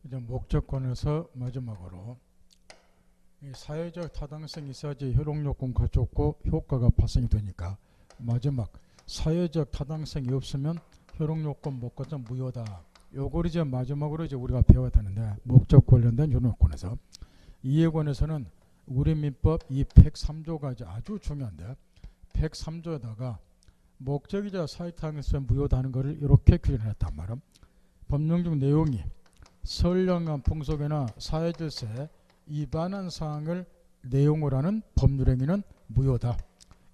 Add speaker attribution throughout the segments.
Speaker 1: 이제 목적권에서 마지막으로 이 사회적 타당성이 있어야지 효력요건 갖췄고 효과가 발생이 되니까 마지막 사회적 타당성이 없으면 효력요건 못 갖춘 무효다. 요걸 이제 마지막으로 이제 우리가 배워야 되는데 목적 관련된 효력요건에서 이해관에서는 우리 민법 이 103조가 이제 아주 중요한데 103조에다가 목적이자 사회타당성 무효다 하는 것을 이렇게 규정했단 말이야. 법령적 내용이 선량한 풍속이나 사회질서에 위반한 사항을 내용으로 하는 법률행위는 무효다.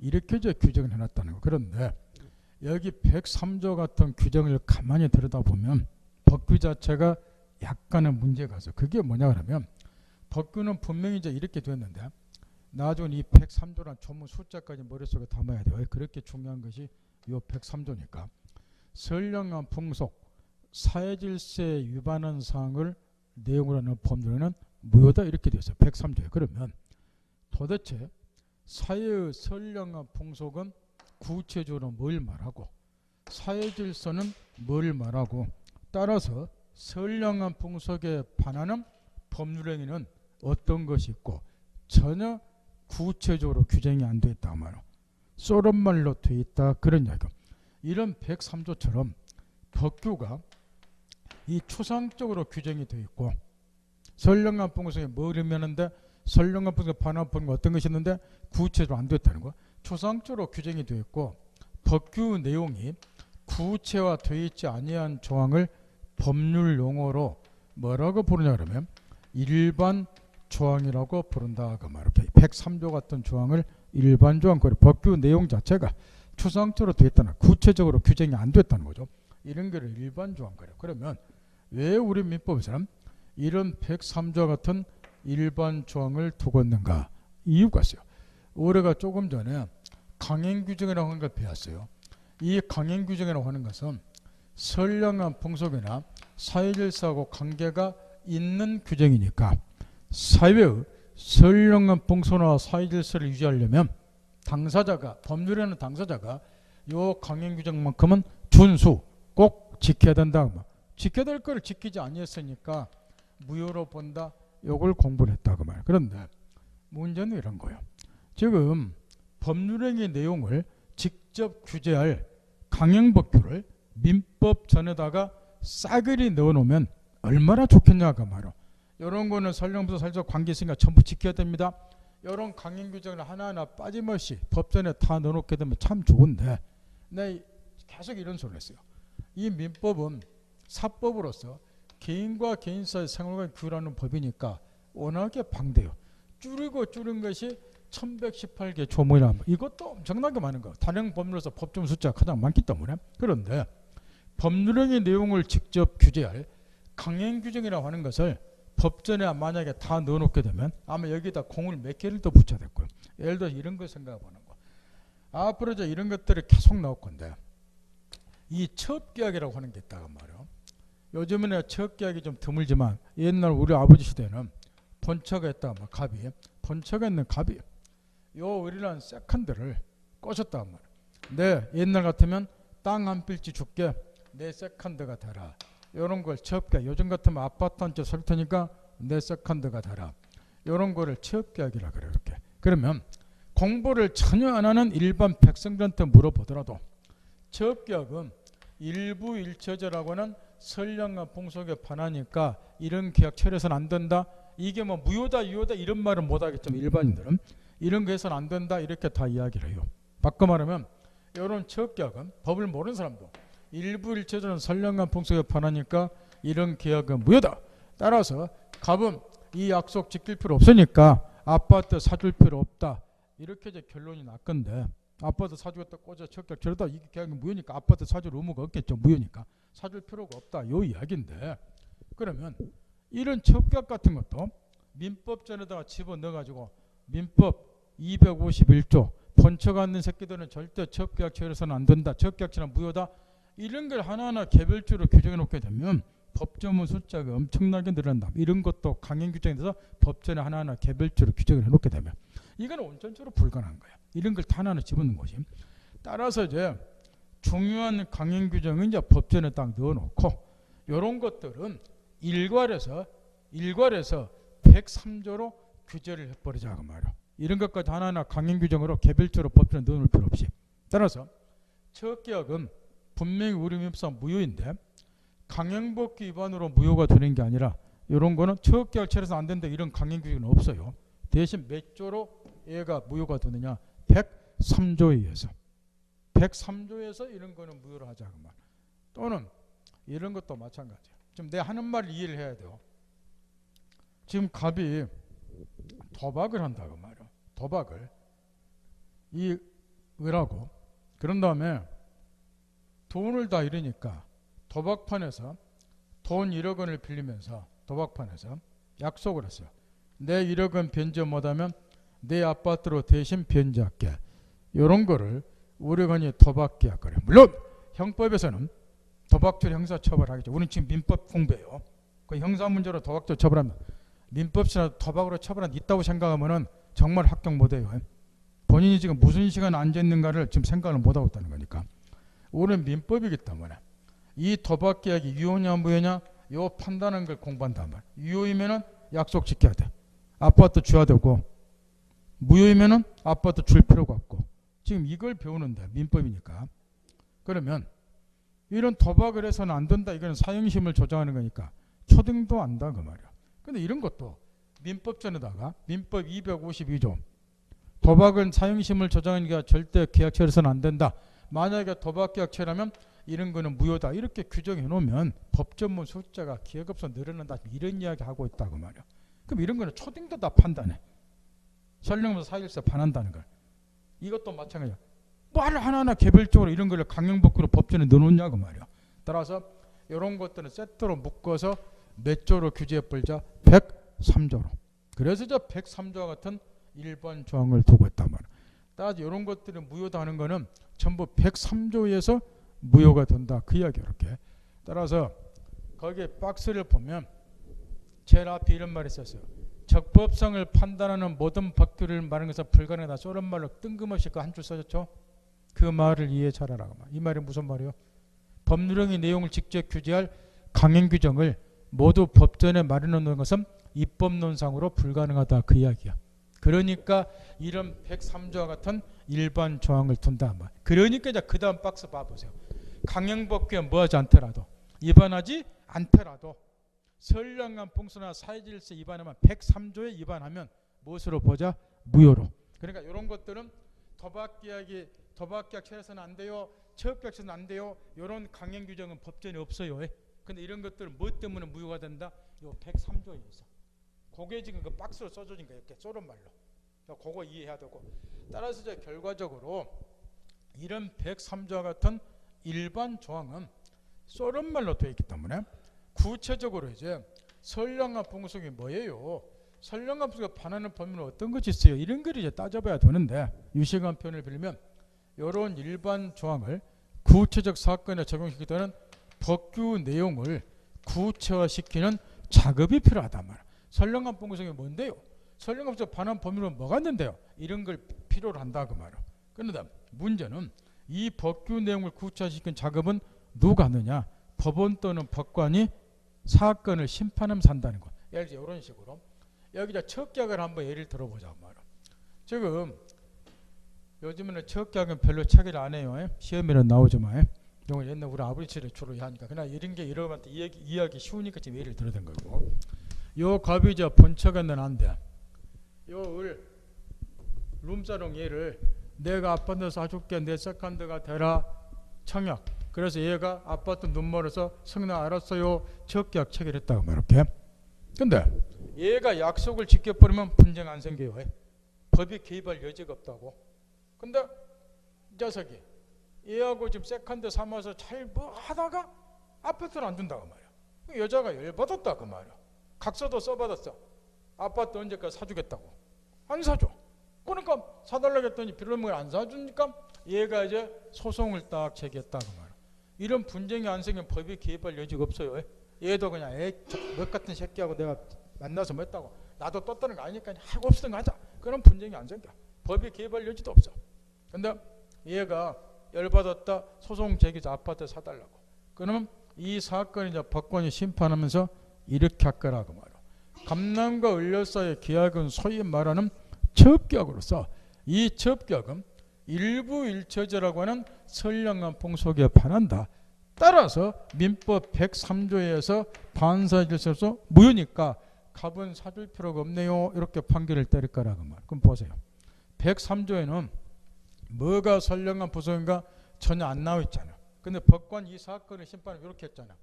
Speaker 1: 이렇게 이제 규정을 해놨다는 거. 그런데 여기 103조 같은 규정을 가만히 들여다보면 법규 자체가 약간의 문제가 있어요. 그게 뭐냐 그러면 법규는 분명히 이제 이렇게 됐는데 나중에 이 103조란 조문 숫자까지 머릿속에 담아야 돼요. 그렇게 중요한 것이 이 103조니까 선량한 풍속, 사회질서에 위반한 사항을 내용으로 하는 법률에는 무효다 이렇게 되어 있어요. 103조에. 그러면 도대체 사회의 선량한 풍속은 구체적으로 뭘 말하고 사회질서는 뭘 말하고 따라서 선량한 풍속에 반하는 법률행위는 어떤 것이 있고 전혀 구체적으로 규정이 안 되어 있다 말이에요. 쏘른 말로 되어 있다 그런 이야기고 이런 103조처럼 법규가 이 추상적으로 규정이 되어 있고 선량한 풍속에 뭘 의미하는데 선량한 풍속에 반하는 법이 어떤 것이 있는데 구체적으로 안 되어 있다는 거. 추상적으로 규정이 되어 있고 법규 내용이 구체화 되어 있지 아니한 조항을 법률 용어로 뭐라고 부르냐 그러면 일반 조항이라고 부른다 그 말. 이렇게 103조 같은 조항을 일반 조항. 법규 내용 자체가 추상적으로 되어 있다는 구체적으로 규정이 안 됐다는 거죠. 이런 거를 일반 조항 그래요. 그러면 왜 우리 민법에서는 이런 103조 같은 일반 조항을 두고 있는가? 이유가 있어요. 우리가 조금 전에 강행규정이라고 하는 걸 배웠어요. 이 강행규정이라고 하는 것은 선량한 풍속이나 사회질서하고 관계가 있는 규정이니까 사회의 선량한 풍속이나 사회질서를 유지하려면 당사자가 법률에는 당사자가 요 강행규정만큼은 준수 꼭 지켜야 된다. 지켜야 될 걸 지키지 아니했으니까 무효로 본다. 요걸 공부를 했다고 말이에요. 그런데 문제는 이런 거예요. 지금 법률행위 내용을 직접 규제할 강행법규를 민법 전에다가 싸그리 넣어놓으면 얼마나 좋겠냐가 말이에요. 이런 거는 설령부터 살짝 관계 있으니까 전부 지켜야 됩니다. 이런 강행규정을 하나하나 빠짐없이 법전에 다 넣어놓게 되면 참 좋은데 내 계속 이런 소리를 했어요. 이 민법은 사법으로서 개인과 개인 사이 생활과 규율하는 법이니까 워낙에 방대해요. 줄은 것이 1118개 조문이라 이것도 엄청나게 많은 거예요. 단행 법률에서 법조문 숫자가 가장 많기 때문에. 그런데 법률행위 내용을 직접 규제할 강행규정이라고 하는 것을 법전에 만약에 다 넣어놓게 되면 아마 여기다 공을 몇 개를 더 붙여야 될 거예요. 예를 들어 이런 거 생각해 보는 거. 앞으로 이제 이런 것들이 계속 나올 건데 이 첩계약이라고 하는 게 있다고 말이에요. 요즘에는 첩계약이 좀 드물지만 옛날 우리 아버지 시대에는 본처가 있다가 막 갑이 본처가 있는 갑이 요 을이라는 세컨드를 꼬셨다고 말이에요. 네, 옛날 같으면 땅 한 필지 줄게 내 세컨드가 되라. 요런 걸 첩계약. 요즘 같으면 아파트 한 채 살 테니까 내 세컨드가 되라. 요런 거를 첩계약이라 그래요. 이렇게. 그러면 공부를 전혀 안 하는 일반 백성들한테 물어보더라도 첩계약은 일부 일처제라고 하는 선량한 풍속에 반하니까 이런 계약 처리해서는 안 된다. 이게 뭐 무효다 유효다 이런 말은 못하겠지만 일반인들은 이런 거 해서는 안 된다 이렇게 다 이야기를 해요. 바꿔 말하면 이런 첩계약은 법을 모르는 사람도 일부 일처제는 선량한 풍속에 반하니까 이런 계약은 무효다. 따라서 갑은 이 약속 지킬 필요 없으니까 아파트 사줄 필요 없다. 이렇게 이제 결론이 났건데 아파트 사주겠다 꽂아 첩계약 저러다 이 계약이 무효니까 아파트 사줄 의무가 없겠죠. 무효니까 사줄 필요가 없다. 요 이야기인데 그러면 이런 첩계약 같은 것도 민법전에다가 집어넣어가지고 민법 251조 본처가 있는 새끼들은 절대 첩계약 처리해서는 안 된다. 첩계약 처리는 무효다. 이런 걸 하나하나 개별적으로 규정해 놓게 되면 법조문 숫자가 엄청나게 늘어난다. 이런 것도 강행규정에 대해서 법전에 하나하나 개별적으로 규정을 해놓게 되면 이건 온전적으로 불가능한 거야. 이런 걸 다 하나하나 집어넣는 것이. 따라서 이제 중요한 강행규정은 이제 법전에 딱 넣어놓고 이런 것들은 일괄해서 103조로 규제를 해버리자 그 말이야. 이런 것까지 하나하나 강행 규정으로 개별적으로 법전에 넣어놓을 필요 없이. 따라서 처계약은 분명히 우리 민법상 무효인데 강행법규 위반으로 무효가 되는 게 아니라 이런 거는 처계약 체에서 안 된다 이런 강행 규정은 없어요. 대신 몇 조로 얘가 무효가 되느냐? 103조에 의해서. 103조에서 이런 거는 무효로 하자 그 말. 또는 이런 것도 마찬가지야. 지금 내 하는 말을 이해를 해야 돼요. 지금 갑이 도박을 한다 그 말이야. 도박을 이 을하고 그런 다음에 돈을 다 잃으니까 도박판에서 돈 1억 원을 빌리면서 도박판에서 약속을 했어요. 내 1억 원 변제 못하면 내 아파트로 대신 변제할게. 이런 거를 우리가 도박계약 거래. 물론 형법에서는 도박죄로 형사처벌하겠죠. 우리는 지금 민법 공부예요. 그 형사문제로 도박죄 처벌하면 민법이나 도박으로 처벌한 있다고 생각하면은 정말 합격 못해요. 본인이 지금 무슨 시간 앉아있는가를 지금 생각을 못하고 있다는 거니까. 우리는 민법이기 때문에 이 도박계약이 유효냐 무효냐 요 판단하는 걸 공부한단 말이야. 유효이면은 약속 지켜야 돼. 아파트 줘야 되고 무효이면은 아파트 줄 필요가 없고. 지금 이걸 배우는데 민법이니까. 그러면 이런 도박을 해서는 안 된다. 이거는 사형심을 조장하는 거니까 초등도 안다 그 말이야. 근데 이런 것도 민법전에다가 민법 252조 도박은 사형심을 조장하니까 절대 계약처에서는 안 된다. 만약에 도박계약처라면 이런 거는 무효다. 이렇게 규정해 놓으면 법전문 숫자가 기획업소 늘어난다. 이런 이야기 하고 있다 그 말이야. 그럼 이런 거는 초등도 다 판단해. 설령면서 사일서 반한다는 걸. 이것도 마찬가지야. 말 하나하나 개별적으로 이런 걸 강형법규로 법전에 넣어놓냐 그 말이야. 따라서 이런 것들은 세트로 묶어서 몇 조로 규제해버리자? 103조로. 그래서 저 103조와 같은 일반 조항을 두고 있단 말이야. 따라서 이런 것들이 무효다 하는 거는 전부 103조에서 무효가 된다. 그 이야기 이렇게. 따라서 거기에 박스를 보면 제일 앞에 이런 말이 있었어요. 적법성을 판단하는 모든 법규를 말하는 것은 불가능하다. 저런 말로 뜬금없이 그 한 줄 써졌죠. 그 말을 이해 잘하라고. 이 말이 무슨 말이에요? 법률형의 내용을 직접 규제할 강행 규정을 모두 법전에 마련해놓는 것은 입법론상으로 불가능하다. 그 이야기야. 그러니까 이런 103조와 같은 일반 조항을 둔다. 그러니까 이제 그 다음 박스 봐보세요. 강형법규에 뭐하지 않더라도 위반하지 않더라도 선량한 풍수나 사회질서 위반하면 103조에 위반하면 무엇으로 보자? 무효로. 그러니까 이런 것들은 도박계약 체에서는 안 돼요. 체업계약서는 안 돼요. 이런 강행 규정은 법전에 없어요. 근데 이런 것들은 뭐 때문에 무효가 된다? 요 103조에 있어. 그게 지금 그 박스로 써줘진 거예요. 이렇게 쏘른 말로. 그거 이해해야 되고. 따라서 이제 결과적으로 이런 103조와 같은 일반 조항은 쏘른 말로 되어 있기 때문에 구체적으로 이제 선량한 풍속이 뭐예요? 선량한 풍속에 반하는 범위는 어떤 것이 있어요? 이런 걸 이제 따져봐야 되는데 유식한 표현을 빌리면 이런 일반 조항을 구체적 사건에 적용시키기 때는 법규 내용을 구체화시키는 작업이 필요하단 말이야. 선량한 풍속이 뭔데요? 선량한 풍속에 반하는 범위는 뭐가 있는데요? 이런 걸 필요로 한다 그 말이야. 그런데 문제는 이 법규 내용을 구체화시키는 작업은 누가 하느냐? 법원 또는 법관이 사건을 심판하면서 한다는 거. 예를 들어 이런 식으로 여기 이제 척계약을 한번 예를 들어보자 말이야. 지금 요즘에는 척계약은 별로 체계를 안 해요. 시험에는 나오지만 이건 옛날 우리 아버지를 주로 하니까 그냥 이런 게 여러분한테 이해하기 쉬우니까 지금 예를 들어든 거고. 요 갑이 이제 본척에는 안 돼. 요 룸사롱 얘를 내가 아파트 사줄게 내 세컨드가 되라 청약. 그래서 얘가 아파트 눈 멀어서 성나 알았어요. 척계약 체결했다고 말할게. 근데 얘가 약속을 지켜버리면 분쟁 안 생겨요. 법이 개입할 여지가 없다고. 근데 이 녀석이 얘하고 지금 세컨드 삼아서 잘 뭐 하다가 아파트를 안 준다고 말이야. 여자가 열받았다 그 말이야. 각서도 써받았어. 아파트 언제까지 사주겠다고. 안 사줘. 그러니까 사달라고 했더니 빌려면 안 사주니까 얘가 이제 소송을 딱 제기했다 그 말이야. 이런 분쟁이 안 생기면 법이 개입할 여지가 없어요. 얘도 그냥 몇 같은 새끼하고 내가 만나서 뭐 했다고 나도 떴다는 거 아니니까 하고 없었던 거 하자. 그런 분쟁이 안 생겨. 법이 개입할 여지도 없어. 근데 얘가 열받았다 소송 제기자 아파트 사달라고. 그러면 이 사건을 이제 법관이 심판하면서 이렇게 할 거라고 말이야. 감남과 을료 사이의 계약은 소위 말하는 접격으로서 이 접격은 일부 일처제라고 하는 선량한 풍속에 반한다. 따라서 민법 103조에서 반사질서로서 무효니까 갑은 사줄 필요가 없네요. 이렇게 판결을 때릴 거라고 말. 그럼 보세요. 103조에는 뭐가 선량한 부속인가 전혀 안 나와 있잖아. 근데 법관 이 사건의 심판은 이렇게 했잖아.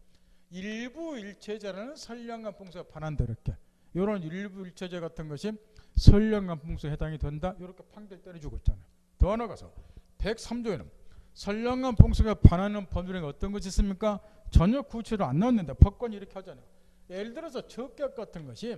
Speaker 1: 일부 일체제라는 선량한 풍속에 반한다. 이렇게. 이런 일부 일체제 같은 것이 선량한 풍속에 해당이 된다. 이렇게 판결 때려주고 있잖아. 더 나아가서 103조에는 선량한 풍속에 반하는 법률이 어떤 것이 있습니까? 전혀 구체로 안 나왔는데 법관이 이렇게 하잖아요. 예를 들어서 적격 같은 것이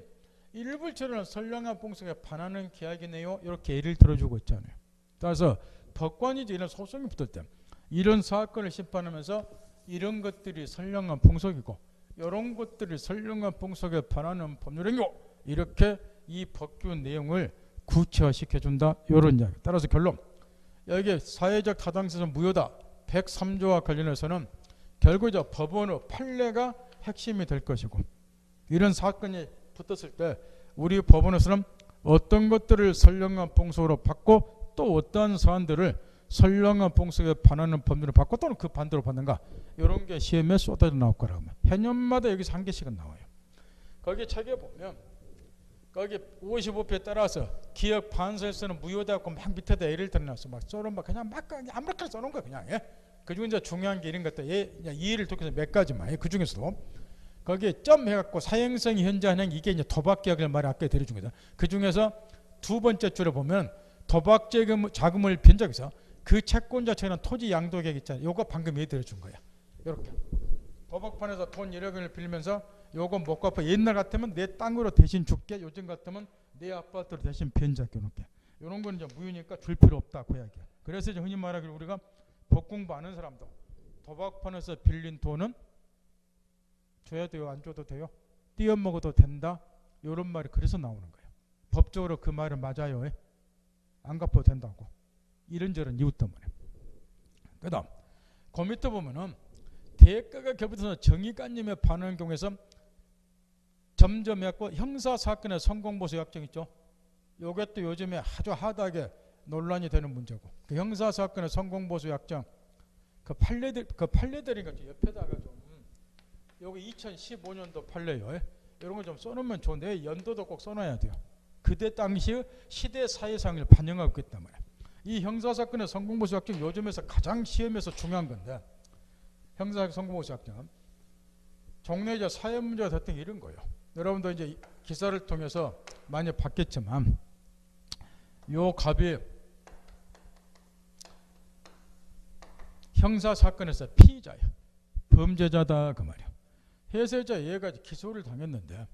Speaker 1: 일부 일체라는 선량한 풍속에 반하는 계약이네요. 이렇게 예를 들어주고 있잖아요. 따라서 법관이 이런 소송이 붙을 때 이런 사건을 심판하면서 이런 것들이 선량한 풍속이고 이런 것들이 선량한 풍속에 반하는 법률이고 이렇게 이 법규 내용을 구체화시켜준다. 이런 이야기. 따라서 결론. 여기 사회적 타당성은 무효다. 103조와 관련해서는 결국 이제 법원의 판례가 핵심이 될 것이고 이런 사건이 붙었을 때 우리 법원에서는 어떤 것들을 선량한 풍속으로 받고 또 어떠한 사안들을 선량한 풍속에 반하는 법률을 받고 또는 그 반대로 받는가 이런 게 시험에 쏟아져 나올 거라고 하면 해년마다 여기서 한 개씩은 나와요. 거기 책에 보면 거기 55표에 따라서 기업 반사에서는 무효되고 막 밑에다 예를 들어놨어. 막 써놓은 막 그냥 막 아무렇게나 써놓은 거야 그냥. 예? 그 중에 이제 중요한 게 이런 것들 그냥 이해를 돕기 위해서 몇 가지만. 예? 그 중에서도 거기에 점 해갖고 사행성이 현저한 행 이게 이제 도박 계약을 말을 아까 드려준 거다. 그 중에서 두 번째 줄에 보면 도박 자금을 빈 적에서 그 채권자 측은 토지 양도 계획 있잖아요. 요거 방금 얘기해준 거야. 이렇게 도박판에서 돈 1억 원을 빌면서 요거 못 갚아. 옛날 같으면 내 땅으로 대신 줄게. 요즘 같으면 내 아파트로 대신 변작해 놓게. 이런 건 이제 무효니까 줄 필요 없다 그 이야기야. 그래서 이제 흔히 말하기로 우리가 법 공부 아는 사람도 도박판에서 빌린 돈은 줘야 돼요? 안 줘도 돼요? 띄어 먹어도 된다? 이런 말이 그래서 나오는 거예요. 법적으로 그 말은 맞아요. 안 갚아도 된다고. 이런저런 이유 때문에. 그 다음 그 밑에 보면은 대가가 결부돼서 정의관념에 반하는 경우에서 점점 해갖고 형사사건의 성공보수 약정 있죠. 요게 또 요즘에 아주 하다하게 논란이 되는 문제고 그 형사사건의 성공보수 약정 그 판례들인 것 옆에다가 좀 요거 2015년도 판례요. 이런 거 좀 써놓으면 좋은데 연도도 꼭 써놔야 돼요. 그때 당시 시대 사회상을 반영하고 있기 때문에 이 형사사건의 성공보수 약정 요즘에서 가장 시험에서 중요한 건데 형사 성공보수 약정 종래 이제 사회 문제가 됐던 게 이런 거예요. 여러분도 이제 기사를 통해서 많이 봤겠지만 요 갑이 형사사건에서 피의자예요. 범죄자다 그 말이에요. 해세자 얘가 기소를 당했는데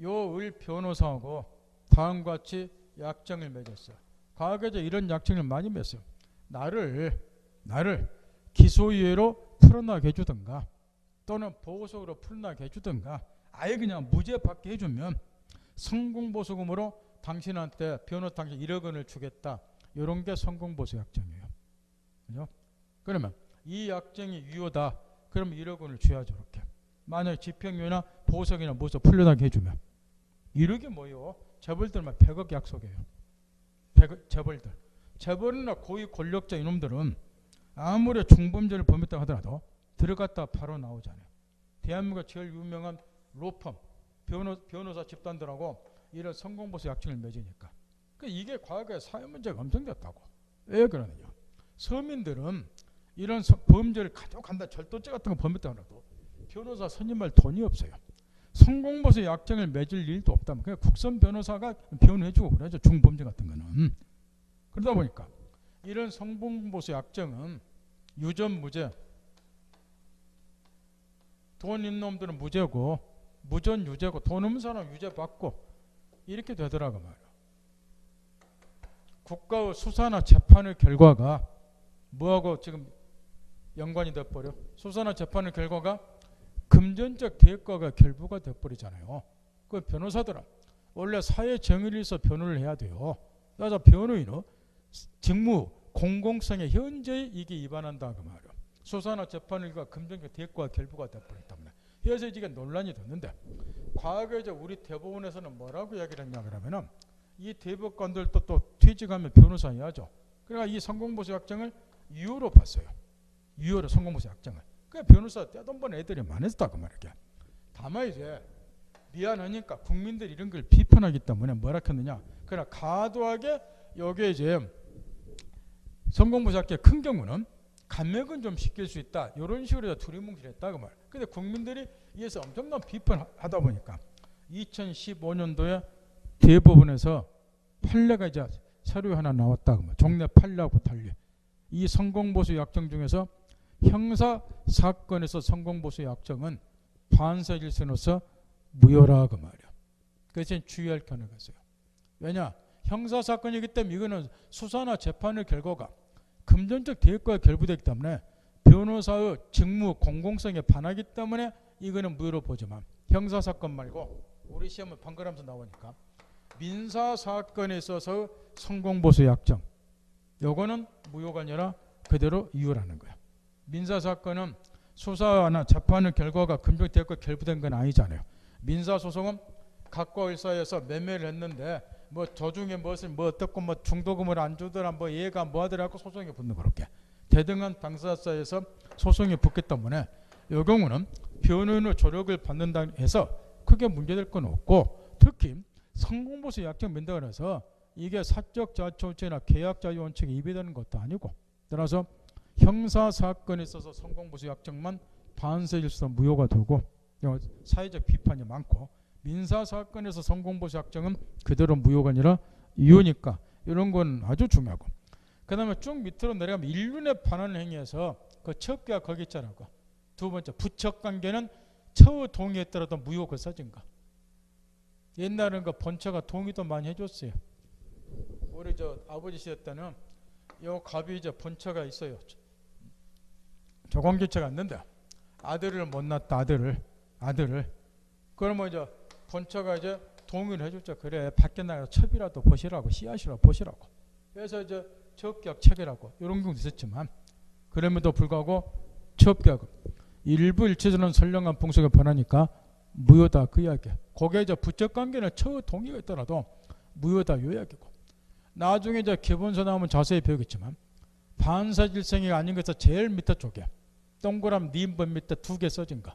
Speaker 1: 요 을 변호사하고 다음과 같이 약정을 맺었어요. 과거에 이런 약정을 많이 맺었어요. 나를 기소유예로 풀어나게 해주든가 또는 보호석으로 풀어나게 해주든가 아예 그냥 무죄 받게 해주면 성공보수금으로 당신한테 변호 당신 1억 원을 주겠다. 이런 게 성공보수 약정이에요. 그죠? 그러면 이 약정이 유효다. 그러면 1억 원을 줘야죠. 이렇게. 만약 집행유예나 보호석이나 무엇을 풀려나게 해주면 1억이 뭐예요? 재벌들만 100억 약속해요. 재벌이나 고위 권력자 이놈들은 아무리 중범죄를 범했다 하더라도 들어갔다 바로 나오잖아요. 대한민국 제일 유명한 로펌 변호사 집단들하고 이런 성공보수 약정을 맺으니까. 그러니까 이게 과거에 사회 문제가 엄청 됐다고. 왜 그러느냐? 서민들은 이런 범죄를 가져간다 절도죄 같은 거 범했다 하더라도 변호사 선임할 돈이 없어요. 성공보수 약정을 맺을 일도 없다면 그냥 국선 변호사가 변호해주고 그러죠. 중범죄 같은 거는. 그러다 보니까 이런 성공보수 약정은 유전 무죄, 돈 있는 놈들은 무죄고 무전 유죄고 돈 없는 사람 유죄 받고 이렇게 되더라고 말이야. 국가의 수사나 재판의 결과가 뭐하고 지금 연관이 돼버려? 수사나 재판의 결과가 금전적 대가가 결부가 돼버리잖아요. 그 변호사들은 원래 사회 정의를 위해서 변호를 해야 돼요. 그래서 변호인은 직무 공공성에 현저히 이게 위반한다 그 말이에요. 수사나 재판과 금전적 대가가 결부가 돼버렸기 때문에. 그래서 이게 논란이 됐는데 과거에 이제 우리 대법원에서는 뭐라고 이야기를 했냐 그러면은 이 대법관들도 또 퇴직하면 변호사 해야죠. 그러니까 이 성공보수 약정을 유효로 봤어요. 유효로 성공보수 약정을. 그러니까 변호사 떼돈 애들이 많았다고 말이야. 다만 이제 미안하니까 국민들이 이런 걸 비판하기 때문에 뭐라 했느냐. 그러나 과도하게 여기에 이제 성공보수 약정의 큰 경우는 감액은 좀 시킬 수 있다. 이런 식으로 두리뭉실 했다고 말이야. 근데 국민들이 이에서 엄청난 비판하다 보니까 2015년도에 대법원에서 판례가 이제 서류 하나 나왔다고 말. 종래 판례하고 달리 이 성공보수 약정 중에서 형사 사건에서 성공보수 약정은 판사 질서로서 무효라고 말이야. 그래서 주의할 견해가 있어요. 왜냐? 형사 사건이기 때문에 이거는 수사나 재판의 결과가 금전적 대가가 결부되기 때문에 변호사의 직무 공공성에 반하기 때문에 이거는 무효로 보지만 형사 사건 말고 우리 시험은 번갈아가면서 나오니까 민사 사건에 있어서 성공보수 약정 요거는 무효가 아니라 그대로 유효라는 거야. 민사 사건은 수사나 재판의 결과가 금전적 대가가 결부된 건 아니잖아요. 민사 소송은 각과 일사에서 매매를 했는데 뭐 저중에 무엇을 뭐 어떻고 뭐 중도금을 안 주더라 뭐 얘가 뭐 하더라고 소송이 붙는 거렇게 대등한 당사자 사이에서 소송이 붙기 때문에 이 경우는 변호인의 조력을 받는다 해서 크게 문제될 건 없고 특히 성공보수 약정 민다고 해서 이게 사적 자초죄나 계약 자유 원칙에 위배되는 것도 아니고 따라서 형사 사건에 있어서 성공보수 약정만 판사 질서 무효가 되고 사회적 비판이 많고 민사 사건에서 성공보수 약정은 그대로 무효가 아니라 유효니까 이런 건 아주 중요하고 그 다음에 쭉 밑으로 내려가면 인륜에 반하는 행위에서 그 첩계가 거기 있잖아. 두 번째 부척관계는 처우 동의했더라도 무효가 써진가. 옛날에는 그 본처가 동의도 많이 해줬어요. 우리 저 아버지 시대 때는 요 갑이 이제 본처가 있어요. 조광조처가 있는데 아들을 못 낳았다. 아들을 그러면 이제 본처가 이제 동의를 해줬죠. 그래 밖에 나가서 첩이라도 보시라고 씨앗이라도 보시라고. 그래서 이제 첩계약 체결하고 이런 경우도 있었지만 그럼에도 불구하고 첩계약 일부 일체적인 선량한 풍속에 반하니까 무효다 그 이야기야. 거기에 이제 부적관계는 처우 동의가 있더라도 무효다 요 이야기고 나중에 이제 기본서 나오면 자세히 배우겠지만 반사질성이 아닌 것에서 제일 밑에 쪽에 동그란 니은번 밑에 두 개 써진 거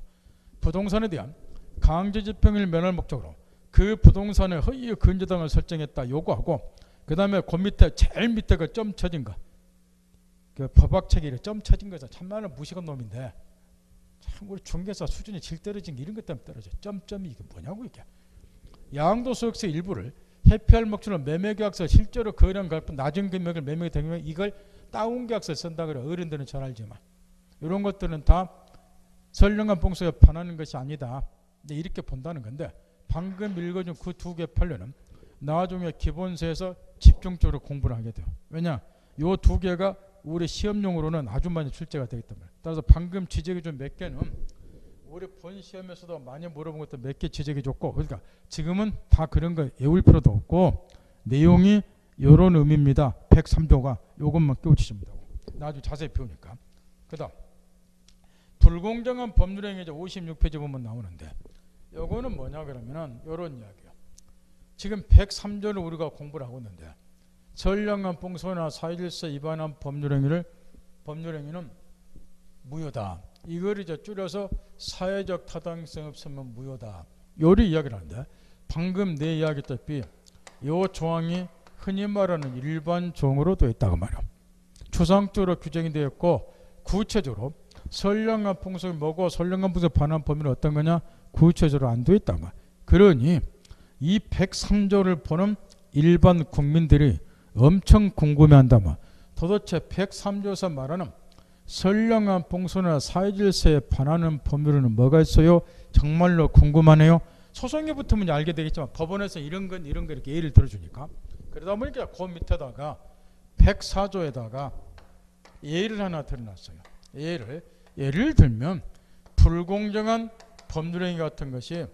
Speaker 1: 부동산에 대한 강제집행을 면할 목적으로 그 부동산의 허위의 근저당을 설정했다 요구하고 그 다음에 그 밑에 제일 밑에 그 점 쳐진 거 그 법학책에 점 쳐진 거죠. 참말로 무식한 놈인데 참 우리 중개사 수준이 질 떨어진 게 이런 것 때문에 떨어져. 점점이 이게 뭐냐고 이게. 양도소득세 일부를 회피할 목적으로 매매계약서 실제로 거래한 값 낮은 금액을 매매가 되면 이걸 다운계약서에 쓴다 그래. 어른들은 잘 알지만 이런 것들은 다 선량한 봉쇄에 반하는 것이 아니다. 근데 이렇게 본다는 건데 방금 읽어준 그 두 개 판례는 나중에 기본서에서 집중적으로 공부를 하게 돼요. 왜냐? 요 두 개가 우리 시험용으로는 아주 많이 출제가 되기 때문에 따라서 방금 지적해 준 몇 개는 우리 본 시험에서도 많이 물어본 것도 몇 개 지적해 줬고 그러니까 지금은 다 그런 거 외울 필요도 없고 내용이 요런 의미입니다. 103조가 요것만 깨우치시면 되고 나중에 자세히 배우니까. 그 다음 불공정한 법률행위 56페이지 보면 나오는데 요거는 뭐냐 그러면은 요런 이야기예요. 지금 103조를 우리가 공부를 하고 있는데 선량한 봉소나 사회질서 위반한 법률행위는 무효다. 이걸 이제 줄여서 사회적 타당성 없으면 무효다. 요리 이야기를 하는데 방금 내 이야기했다시피 요 조항이 흔히 말하는 일반 조항으로 되어 있다고 말이야. 추상적으로 규정이 되어 있고 구체적으로 선량한 풍속이 뭐고 선량한 풍속에 반한 범위는 어떤 거냐 구체적으로 안 되어 있단 말이야. 그러니 이 103조를 보는 일반 국민들이 엄청 궁금해한단 말이야. 도대체 103조에서 말하는 선량한 봉소나 사회질서에 반하는 법률은 뭐가 있어요? 정말로 궁금하네요. 소송에 붙으면 알게 되겠지만 법원에서 이런 건 이렇게 예를 들어주니까 그러다 보니까 그 밑에다가 104조에다가 예를 하나 들어놨어요. 예를 들면 불공정한 법률행위 같은 것이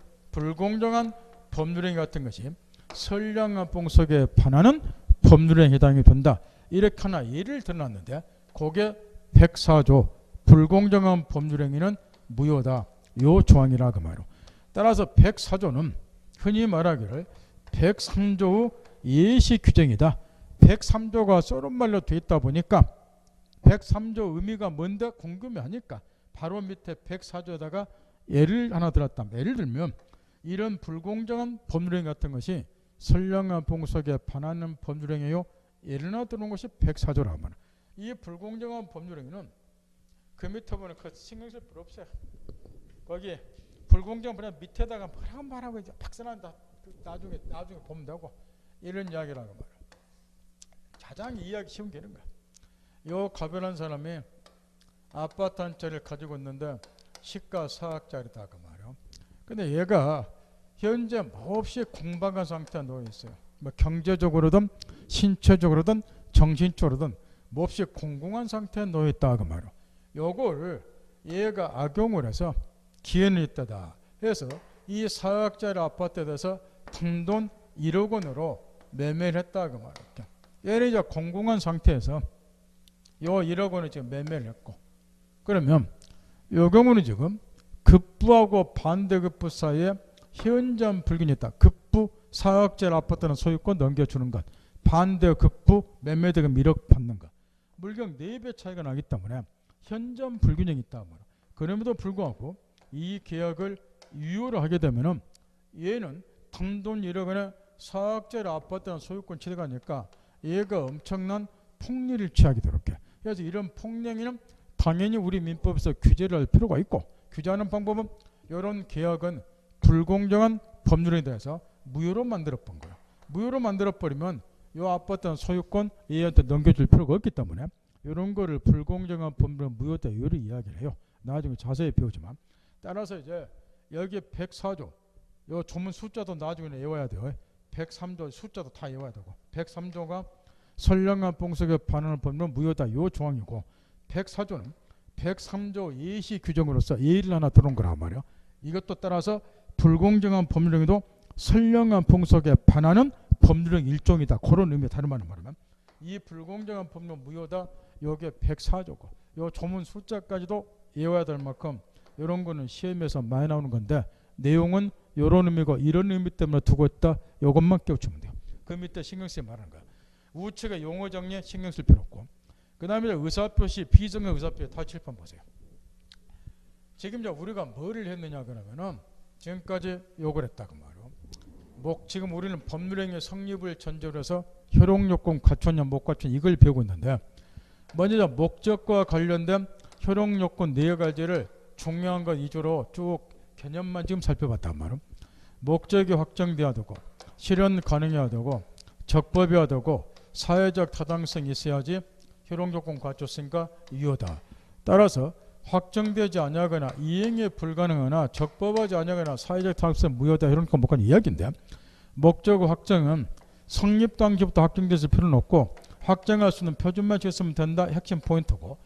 Speaker 1: 선량한 봉속에 반하는 법률행위에 해당이 된다. 이렇게 하나 예를 들어놨는데 그게 104조 불공정한 법률행위는 무효다. 요 조항이라 그 말이에요. 따라서 104조는 흔히 말하기를 103조의 예시 규정이다. 103조가 쏘름말로 돼 있다 보니까 103조 의미가 뭔데 궁금해하니까 바로 밑에 104조에다가 예를 하나 들었다. 예를 들면 이런 불공정한 법률행위 같은 것이 선량한 봉석에 반하는 법률행위요. 예를 하나 들어온 것이 104조라고 말이야. 이 불공정한 법률행위는 그 밑에 보면 그 신경 쓸 필요 없어요. 거기 불공정한 법률 밑에다가 뭐라고 말하고 이제 박선한다. 나중에 보면 되고 이런 이야기라고 말이야. 가장 이해하기 쉬운 게 이런 거야. 요 가변한 사람이 아파트 한 채를 가지고 있는데 시가 4억짜리다 그 말이야. 근데 얘가 현재 몹시 공방한 상태에 놓여 있어요. 뭐 경제적으로든 신체적으로든 정신적으로든 몹시 공공한 상태에 놓여 있다 그 말이야. 요걸 얘가 악용을 해서 기회는 있다다 해서 이 4억짜리 아파트에 대해서 단돈 1억 원으로 매매를 했다 그 말이야. 얘는 이제 공공한 상태에서 요 1억 원을 지금 매매를 했고, 그러면 요 경우는 지금 급부하고 반대급부 사이에 현저한 불균이 있다. 급부 4억짜리 아파트는 소유권 넘겨주는 것, 반대급부 매매대금 1억 받는 것, 물경 4배 차이가 나기 때문에 현저한 불균형이 있다. 그럼에도 불구하고 이 계약을 유효로 하게 되면은 얘는 단돈 1억 원에 4억짜리 아파트는 소유권 취득하니까 얘가 엄청난 폭리를 취하게 되도록 해. 그래서 이런 폭행위는 당연히 우리 민법에서 규제를 할 필요가 있고, 규제하는 방법은 이런 계약은 불공정한 법률에 대해서 무효로 만들어 본 거야. 무효로 만들어 버리면 이 아파트는 소유권 얘한테 넘겨줄 필요가 없기 때문에 이런 거를 불공정한 법률은 무효다 이렇게 이야기를 해요. 나중에 자세히 배우지만, 따라서 이제 여기 104조 요 조문 숫자도 나중에 외워야 돼요. 103조 숫자도 다 외워야 되고, 103조가 선량한 봉석에 반하는 법률은 무효다 요 조항이고, 104조는 103조 예시 규정으로서 예를 하나 들어온 거란 말이야. 이것도 따라서 불공정한 법률행위도 선량한 봉석에 반하는 법률행 일종이다. 그런 의미. 다른 말로 말하면 이 불공정한 법률 무효다. 요게 104조고 요 조문 숫자까지도 외워야 될 만큼 이런 거는 시험에서 많이 나오는 건데 내용은 이런 의미고 이런 의미 때문에 두고 있다. 요것만 깨우치면 돼요. 그 밑에 신경 쓰지 말하는 거야. 우측의 용어 정리에 신경 쓸 필요 없고, 그 다음에 의사표시, 비정의 의사표시 다 칠판 보세요. 지금 이제 우리가 뭐를 했느냐 그러면은 지금까지 요걸 했다 그 말이에요. 지금 우리는 법률행위 성립을 전제로 해서 효력요건 갖췄냐 못 갖췄냐 이걸 배우고 있는데, 먼저 목적과 관련된 효력요건 4가지를 중요한 것 위주로 쭉 개념만 지금 살펴봤단 말이에요. 목적이 확정돼야 되고, 실현 가능해야 되고, 적법해야 되고, 사회적 타당성이 있어야지 효력요건 갖췄으니까 유효다. 따라서 확정되지 않거나 이행이 불가능하나 적법하지 않거나 사회적 타당성 무효다 이런 거 뭐가 이야기인데, 목적 확정은 성립 당시부터 확정됐을 필요는 없고 확정할 수 있는 표준만 지었으면 된다. 핵심 포인트고,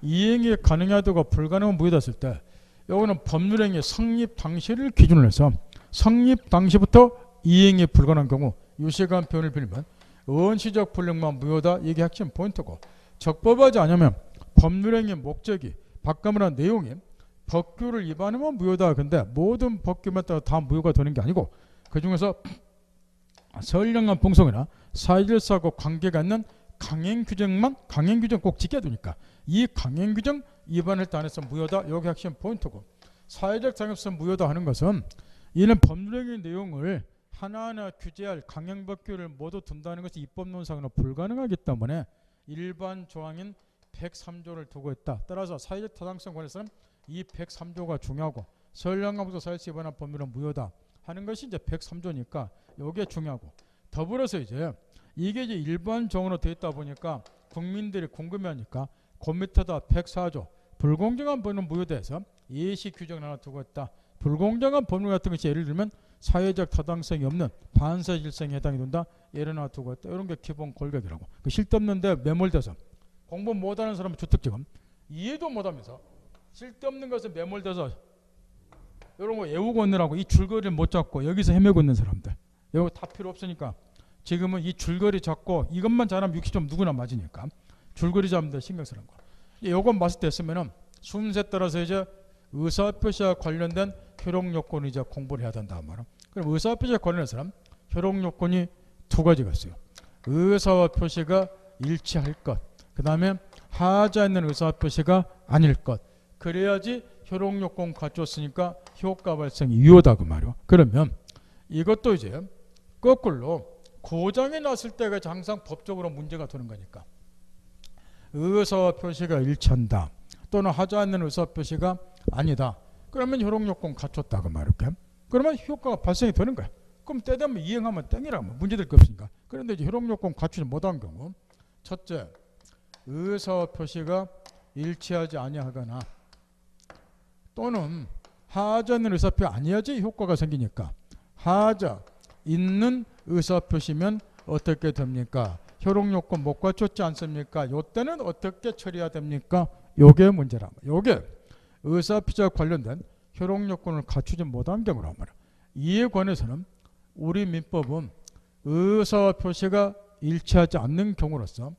Speaker 1: 이행이 가능하다고 불가능한 무효됐을 때 요거는 법률행위 성립 당시를 기준으로 해서 성립 당시부터 이행이 불가능한 경우 유시간 표현을 빌면 원시적 불능만 무효다. 이게 핵심 포인트고, 적법하지 않으면 법률행위 목적이 바꿔말한 내용이 법규를 위반하면 무효다. 근데 모든 법규만 따라 다 무효가 되는 게 아니고 그 중에서 선량한 봉석이나 사회질서하고 관계가 있는 강행규정 꼭 지켜야 되니까 이 강행규정 위반을 따내서 무효다. 이게 핵심 포인트고, 사회적 장애성 무효다 하는 것은 이는 법률행위 내용을 하나하나 규제할 강행법규를 모두 둔다는 것이 입법론상으로 불가능하기 때문에 일반 조항인 103조를 두고 있다. 따라서 사회적 타당성 관해서는 이 103조가 중요하고 선량한 봉석 사회적 위반한 법률은 무효다 하는 것이 이제 103조니까 이게 중요하고, 더불어서 이제 이게 이제 일반 조항으로 되어 있다 보니까 국민들이 궁금해하니까 그 밑에다 104조 불공정한 법률은 무효돼서 예시 규정을 하나 두고 있다. 불공정한 법률 같은 것이 예를 들면 사회적 타당성이 없는 반사 질성에 해당이 된다. 예를 하나 두고 있다. 이런 게 기본 골격이라고. 그 쓸데없는데 매몰돼서 공부 못하는 사람은 주특기금 이해도 못하면서 쓸데없는 것에 매몰돼서 이런 거 외우고 있느라고 이 줄거리를 못 잡고 여기서 헤매고 있는 사람들, 이거 다 필요 없으니까 지금은 이 줄거리 잡고 이것만 잘하면 60점 누구나 맞으니까 줄거리 잡는 데 신경 쓰는 거. 이건 맞을 때 했으면은 순서에 따라서 이제 의사표시와 관련된 효력 요건을 이제 공부를 해야 된다 말이야. 그럼 의사표시와 관련해서는 효력 요건이 두 가지가 있어요. 의사와 표시가 일치할 것, 그 다음에 하자 있는 의사표시가 아닐 것. 그래야지 효력 요건 갖췄으니까 효과 발생이 유효다 그 말이야. 그러면 이것도 이제 거꾸로 고장이 났을 때가 항상 법적으로 문제가 되는 거니까 의사와 표시가 일치한다 또는 하지 않는 의사 표시가 아니다. 그러면 효력 요건 갖췄다 그 말이야. 그러면 효과가 발생이 되는 거야. 그럼 때 되면 이행하면 땡이라면 문제될 게 없으니까. 그런데 이제 효력 요건 갖추지 못한 경우 첫째, 의사와 표시가 일치하지 아니하거나 또는 하자 있는 의사표 아니야지 효과가 생기니까 하자 있는 의사표시면 어떻게 됩니까? 효력 요건 못 갖췄지 않습니까? 요때는 어떻게 처리해야 됩니까? 요게 문제란 말이야. 요게 의사표시와 관련된 효력 요건을 갖추지 못한 경우란 말이야. 이에 관해서는 우리 민법은 의사와 표시가 일치하지 않는 경우로서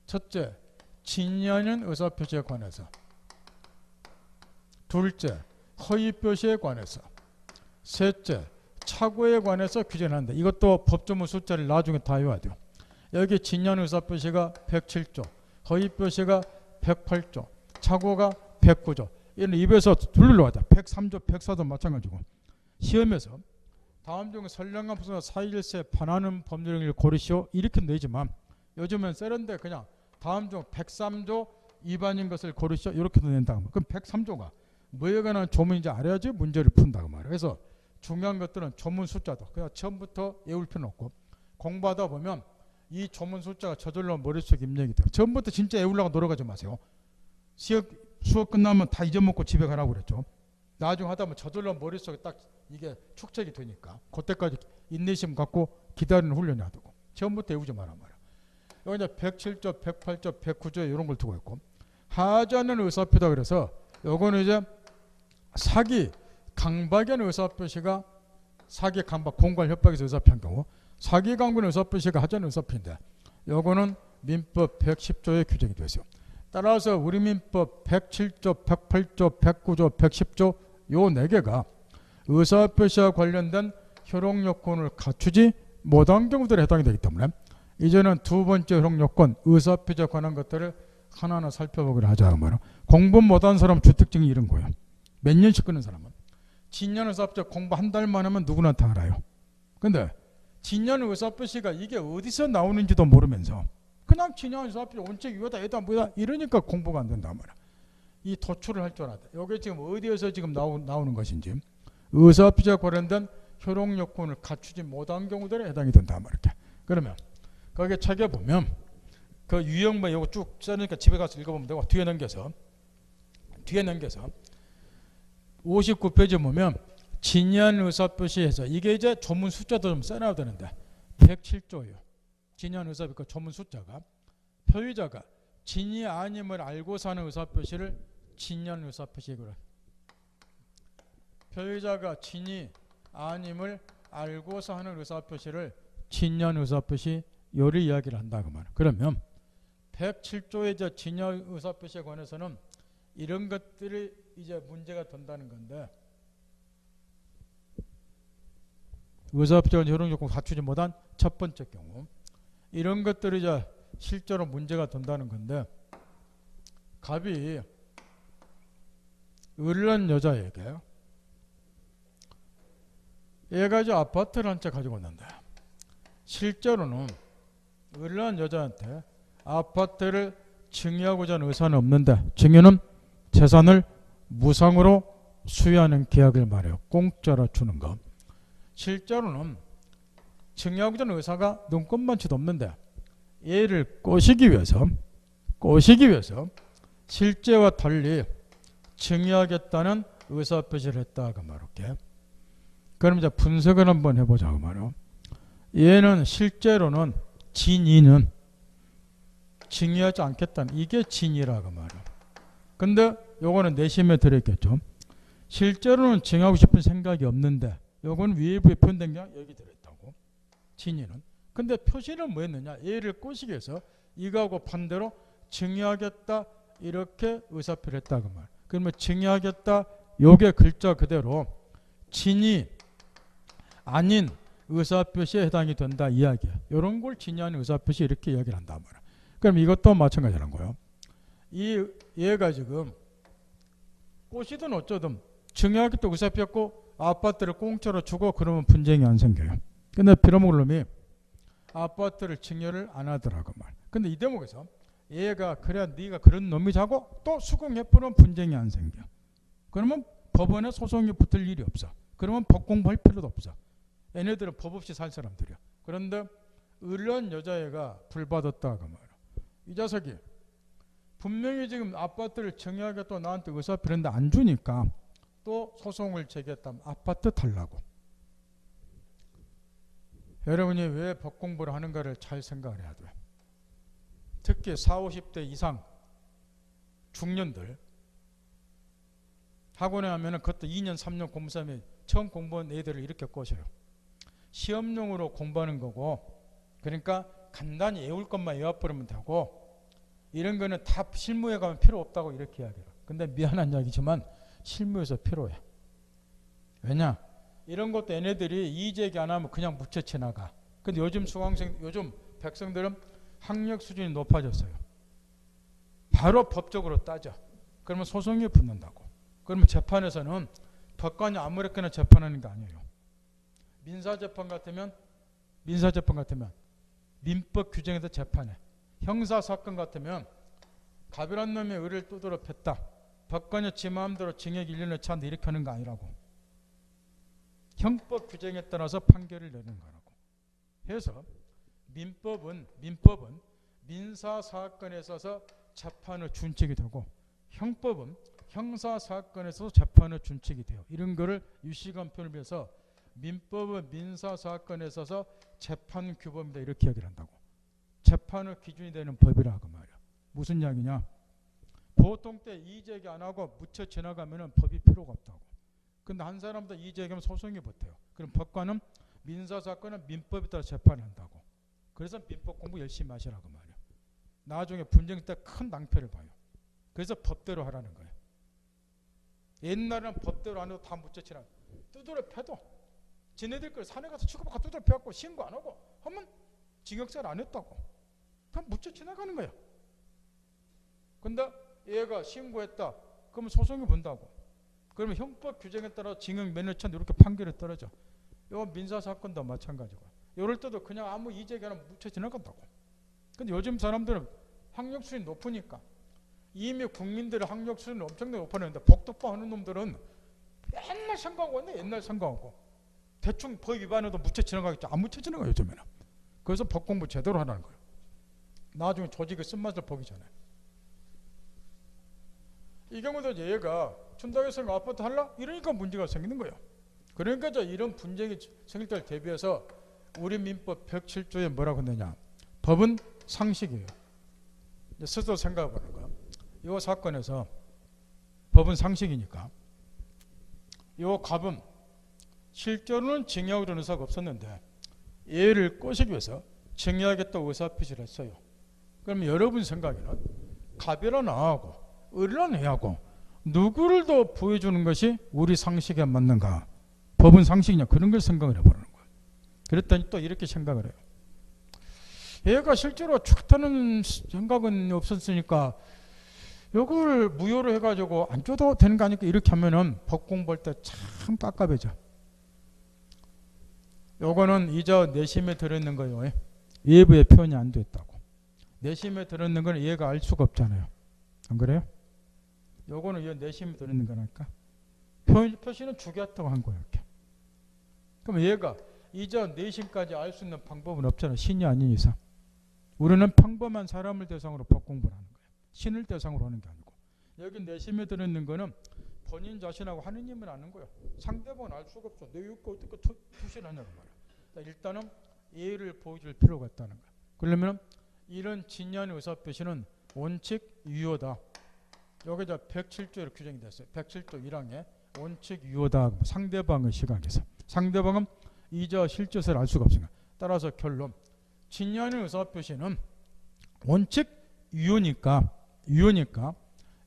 Speaker 1: 첫째, 진위하는 의사표시에 관해서 둘째, 허위표시에 관해서 셋째, 착오에 관해서 규제를 한다. 이것도 법조문 숫자를 나중에 다 외워야 돼요. 여기 진위하는 의사표시가 107조, 허위표시가 108조, 착오가 109조. 이런 입에서 둘러와야 103조, 104조 마찬가지고 시험에서 다음 중 선량한 부서가 사일세 반하는 법률을 고르시오 이렇게 내지만 요즘은 세련돼 그냥 다음 중 103조 위반인 것을 고르시오 이렇게 낸다. 그럼 103조가 뭐에 관한 조문인지 알아야지 문제를 푼다고 말이에요. 그래서 중요한 것들은 조문 숫자도 그냥 처음부터 외울 필요는 없고 공부하다 보면 이 조문 숫자가 저절로 머릿속에 입력이 돼요. 처음부터 진짜 외우려고 노력하지 마세요. 수업 끝나면 다 잊어먹고 집에 가라고 그랬죠. 나중에 하다 보면 저절로 머릿속에 딱 이게 축적이 되니까 그때까지 인내심 갖고 기다리는 훈련이 하고 처음부터 외우지 말란 말이야. 여기 이제 107조, 108조, 109조 이런 걸 두고 있고 하지 않는 의사표다 그래서 요거는 이제 사기, 강박의 의사표시가 사기, 강박, 공갈, 협박에서 의사표한 경우 사기, 강박의 의사표시가 하지 않는 의사표인데 요거는 민법 110조에 규정이 되어 있어요. 따라서 우리 민법 107조, 108조, 109조, 110조 요 4개가 의사표시와 관련된 효력 요건을 갖추지 못한 경우들에 해당이 되기 때문에 이제는 두 번째 효력 요건 의사표시에 관한 것들을 하나하나 살펴보기로 하자. 공부 못한 사람 주특징이 이런 거예요. 몇 년씩 끊는 사람은 진년 의사표시 공부 한 달만 하면 누구나 다 알아요. 근데 진년 의사표시가 이게 어디서 나오는지도 모르면서 그냥 진년 의사표시 원칙 이거다 얘다 뭐다 이러니까 공부가 안 된단 말이야. 이 도출을 할 줄 알아야 돼. 이게 지금 어디에서 지금 나오는 것인지 의사표시와 관련된 효력 요건을 갖추지 못한 경우들에 해당이 된단 말이야. 그러면 거기에 책에 보면 그 유형만 이거 쭉 써니까 집에 가서 읽어보면 되고 뒤에 넘겨서 59페이지 보면 진위한 의사표시에서 이게 이제 조문 숫자도 좀 써놔야 되는데 107조예요. 진위한 의사표시 조문 숫자가 표의자가 진위 아님을 알고서 하는 의사표시를 진위한 의사표시로 표의자가 진위 아님을 알고서 하는 의사표시를 진위한 의사표시 요리 이야기를 한다 그 말. 그러면 107조의 이제 진위한 의사표시에 관해서는 이런 것들이 이제 문제가 된다는 건데 의사표시와 효력 요건 갖추지 못한 첫 번째 경우 이런 것들이 이제 실제로 문제가 된다는 건데 갑이 을난 여자에게 얘가 이제 아파트를 한 채 가지고 왔는데 실제로는 을난 여자한테 아파트를 증여하고자 하는 의사는 없는데 증여는 재산을 무상으로 수여하는 계약을 말해요. 공짜로 주는 거. 실제로는 증여하고자 하는 의사가 눈꼽만치도 없는데 얘를 꼬시기 위해서 실제와 달리 증여하겠다는 의사표시를 했다 그 말이야. 그럼 이제 분석을 한번 해보자 그 말이야. 얘는 실제로는 진위는 증여하지 않겠다는 이게 진위라 그 말이야. 근데 요거는 내심에 들어있겠죠. 실제로는 증여하고 싶은 생각이 없는데 요거는 위에부에 표현된 게 여기 들어있다고. 진위는. 근데 표시는 뭐였느냐. 얘를 꼬시기 위해서 이거하고 반대로 증여하겠다 이렇게 의사표를 했다 그 말. 그러면 증여하겠다 요게 글자 그대로 진이 아닌 의사표시에 해당이 된다 이야기야. 이런 걸 진이 아닌 의사표시 이렇게 이야기를 한단 말이야. 그럼 이것도 마찬가지라는 거예요. 얘가 지금 꽃이든 어쩌든 증여하기 또 의사표였고 아파트를 공짜로 주고 그러면 분쟁이 안 생겨요. 근데 빌어먹을 놈이 아파트를 증여를 안 하더라고 말. 근데 이 대목에서 얘가 그래 네가 그런 놈이자고 또 수긍해보면 분쟁이 안 생겨. 그러면 법원에 소송이 붙을 일이 없어. 그러면 법 공부할 필요도 없어. 얘네들은 법 없이 살 사람들이야. 그런데 을런 여자애가 불받았다 그 말이야. 이 자석이 분명히 지금 아파트를 증여하겠다고 나한테 의사표현인데 안 주니까 또 소송을 제기했다면 아파트 달라고. 여러분이 왜 법 공부를 하는가를 잘 생각을 해야 돼. 특히 40, 50대 이상 중년들 학원에 하면은 그것도 2년, 3년 공부하면 처음 공부한 애들을 이렇게 꼬셔요. 시험용으로 공부하는 거고, 그러니까 간단히 외울 것만 외워버리면 되고, 이런 거는 다 실무에 가면 필요 없다고 이렇게 이야기해요. 근데 미안한 이야기지만 실무에서 필요해. 왜냐? 이런 것도 얘네들이 이의제기 안 하면 그냥 묻혀 지나가. 근데 요즘 요즘 백성들은 학력 수준이 높아졌어요. 바로 법적으로 따져. 그러면 소송이 붙는다고. 그러면 재판에서는 법관이 아무렇게나 재판하는 게 아니에요. 민사재판 같으면 민법 규정에서 재판해. 형사사건 같으면 가벼운 놈의 의를 두드러 팼다. 법관이 지 마음대로 징역 1년을 차는데 이렇게 하는 거 아니라고. 형법 규정에 따라서 판결을 내는 거라고. 그래서 민법은 민사사건에 있어서 재판의 준칙이 되고, 형법은 형사사건에서 재판의 준칙이 돼요. 이런 거를 유시간 표현을 위해서 민법은 민사사건에 있어서 재판 규범이다 이렇게 이야기를 한다고. 재판의 기준이 되는 법이라고 말이야. 무슨 이야기냐? 보통 때 이의제기 안 하고 묻혀 지나가면 법이 필요가 없다고. 근데 한 사람도 이의제기하면 소송이 붙어요. 그럼 법관은 민사사건은 민법에 따라 재판을 한다고. 그래서 민법 공부 열심히 하시라고 말이야. 나중에 분쟁 때 큰 낭패를 봐요. 그래서 법대로 하라는 거예요. 옛날에는 법대로 안 해도 다 묻혀 지나가. 두드려 패도 지네들 걸 산에 가서 취급하고 두드려 패갖고 신고 안 하고 하면 징역생활 안 했다고. 그럼 묻혀 지나가는 거야. 근데 얘가 신고했다. 그러면 소송이 본다고. 그러면 형법 규정에 따라 징역 몇 년 차 이렇게 판결이 떨어져. 이건 민사사건도 마찬가지고. 이럴 때도 그냥 아무 이의제기 안 하면 묻혀 지나간다고. 근데 요즘 사람들은 학력 수준이 높으니까 이미 국민들의 학력 수준이 엄청나게 높아졌는데 복덕방 하는 놈들은 맨날 생각하고 있네. 옛날 생각하고 대충 법 위반해도 묻혀 지나가겠죠. 안 묻혀 지나가 요즘에는. 그래서 법 공부 제대로 하라는 거예요. 나중에 조직의 쓴맛을 보기 전에. 이 경우도 얘가 춘다교수님 아파트 할라? 이러니까 문제가 생기는 거예요. 그러니까 이런 분쟁이 생길 때를 대비해서 우리 민법 107조에 뭐라고 했느냐? 법은 상식이에요. 스스로 생각해 보는 거예요. 이 사건에서 법은 상식이니까 이 갑은 실제로는 징역을 하는 의사가 없었는데 얘를 꼬시기 위해서 징역하겠다고 의사표시를 했어요. 그럼 여러분 생각에는 갑이라 나하고 을이라 내하고 누구를 더 보여주는 것이 우리 상식에 맞는가? 법은 상식이냐? 그런 걸 생각을 해보는 거예요. 그랬더니 또 이렇게 생각을 해요. 얘가 실제로 좋다는 생각은 없었으니까 이걸 무효로 해가지고 안 줘도 되는 거 아니까 이렇게 하면은 법 공부할 때 참 깝깝해져. 요거는 이자 내심에 들어있는 거예요. 외부의 표현이 안 됐다고. 내심에 들어있는 건 얘가 알 수가 없잖아요. 안 그래요? 요거는 얘 내심에 들어있는 거니까 표시는 주겠다고 한 거예요. 이렇게. 그럼 얘가 이자 내심까지 알 수 있는 방법은 없잖아요. 신이 아닌 이상. 우리는 평범한 사람을 대상으로 법 공부를 하는 거예요. 신을 대상으로 하는 게 아니고. 여기 내심에 들어있는 거는 본인 자신하고 하느님은 아는 거예요. 상대방은 알 수가 없어. 내 욕구 어떻게 투신하냐고 말이야. 일단은 예를 보여줄 필요가 있다는 거야. 그러면 이런 진리한 의사표시는 원칙 유효다. 여기 107조로 규정이 됐어요. 107조 1항에 원칙 유효다. 상대방의 시각에서. 상대방은 이자 실제를 알 수가 없으니까. 따라서 결론. 진리한 의사표시는 원칙 유효니까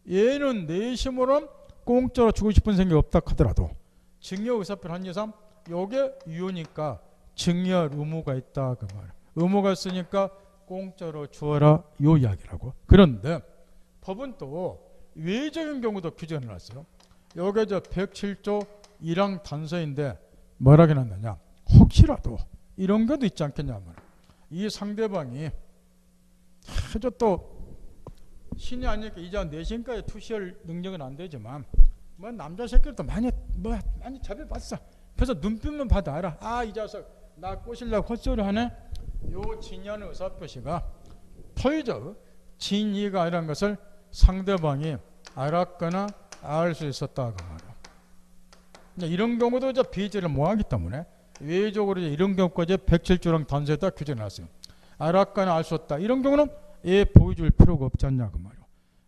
Speaker 1: 얘는 내심으로 공짜로 주고 싶은 생각이 없다 하더라도 증여 의사표를 한 이상 요게 유효니까 증여할 의무가 있다 그 말. 의무가 있으니까 공짜로 주어라 요 이야기라고. 그런데 법은 또 외적인 경우도 규정을 해놨어요. 요게 저 107조 1항 단서인데 뭐라 해놨느냐, 혹시라도 이런 것도 있지 않겠냐 말이야. 이 상대방이 아주 또 신이 아니니까 이제 내신까지 투시할 능력은 안 되지만 뭐 남자 새끼들도 많이 잡혀봤어. 그래서 눈빛만 봐도 알아. 아, 이 자식 나 꼬시려고 헛소리 하네. 요 진의하는 의사표시가 토의적 진의가 아니라는 것을 상대방이 알았거나 알 수 있었다 그 말이야. 이런 경우도 이제 비제를 모하기 때문에 외적으로 이런 경우까지 107조랑 단서에다 규정해놨어요. 알았거나 알 수 없다. 이런 경우는 보여줄 필요가 없지 않냐 그 말이야.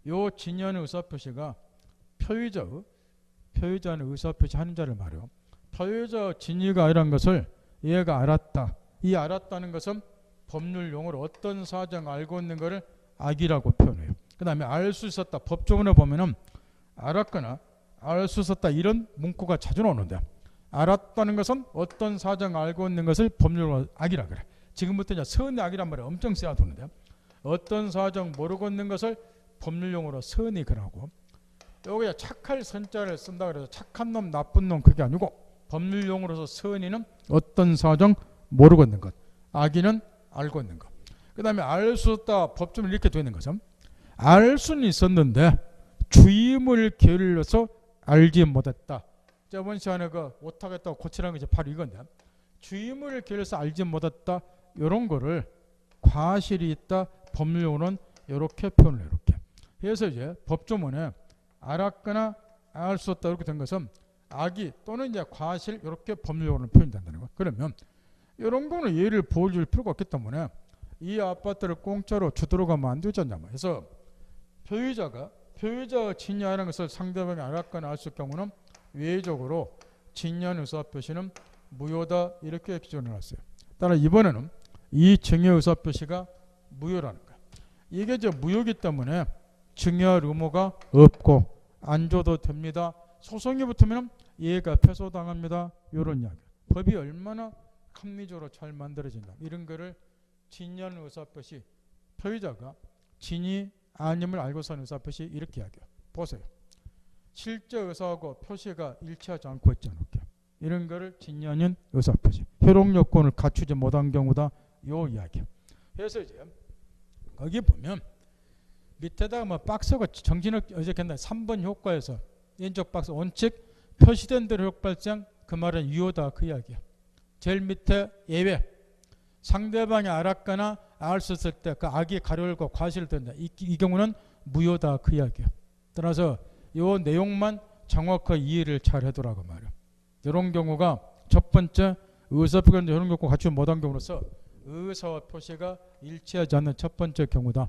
Speaker 1: 요 진의하는 의사표시가 표의자는 의사표시 하는 자를 말이요. 표의자 진의가 아니라는 것을 얘가 알았다. 이 알았다는 것은 법률 용어로 어떤 사정 알고 있는 것을 악이라고 표현해요. 그 다음에 알 수 있었다. 법조문에 보면은 알았거나 알 수 있었다 이런 문구가 자주 나오는데, 알았다는 것은 어떤 사정 알고 있는 것을 법률로 악이라 그래. 지금부터 이제 선의 악이란 말이 엄청 쓰여두는데, 어떤 사정 모르고 있는 것을 법률용어로 선의 그라고. 여기에 착할 선자를 쓴다 그래서 착한 놈 나쁜 놈 그게 아니고 법률용어로서 선의는 어떤 사정 모르고 있는 것, 악의는 알고 있는 것. 그 다음에 알 수 없다 법조문이 이렇게 되어 있는 거죠. 알 수는 있었는데 주임을 게을러서 알지 못했다. 저번 시간에 그 못하겠다고 고치라는 것이 바로 이건데, 주임을 게을러서 알지 못했다 이런 거를 과실이 있다 법률용어는 이렇게 표현을 해요. 이렇게. 그래서 이제 법조문에 알았거나 알 수 없다 이렇게 된 것은 악의 또는 이제 과실 이렇게 법률용어로 표현된다는 거. 그러면 이런 거는 예를 보여줄 필요가 없기 때문에 이 아파트를 공짜로 주도록 하면 안 되잖냐. 그래서 표의자 진의하는 것을 상대방이 알았거나 알 수 없을 경우는 외적으로 진의하는 의사표시는 무효다 이렇게 규정을 해놨어요. 따라 이번에는 이 증여 의사표시가 무효라는 거예요. 이게 이제 무효이기 때문에 증여할 의무가 없고 안 줘도 됩니다. 소송이 붙으면 얘가 패소당합니다. 이런 이야기. 법이 얼마나 합리적으로 잘 만들어진다. 이런 거를 진의하는 의사표시, 표의자가 진의 아님을 알고서 하는 의사표시 이렇게 이야기해요. 보세요. 실제 의사하고 표시가 일치하지 않고 있지 않을게. 이런 거를 진의하는 의사표시. 효력 요건을 갖추지 못한 경우다. 요 이야기예요. 그래서 이제 거기 보면 밑에다가 뭐 박스가 정진을 어제했나 3번 효과에서 인적 박스 원칙 표시된 대로 효과 발생 그 말은 유효다 그 이야기야. 제일 밑에 예외 상대방이 알았거나 알 수 있을 때 그 악이 가려울고 과실을 된다. 이 경우는 무효다 그 이야기야. 따라서 이 내용만 정확하게 이해를 잘 해두라고 말이야. 이런 경우가 첫 번째 의사표시가 이런 경우 갖추지 못한 경우로서 의사와 표시가 일치하지 않는 첫 번째 경우다.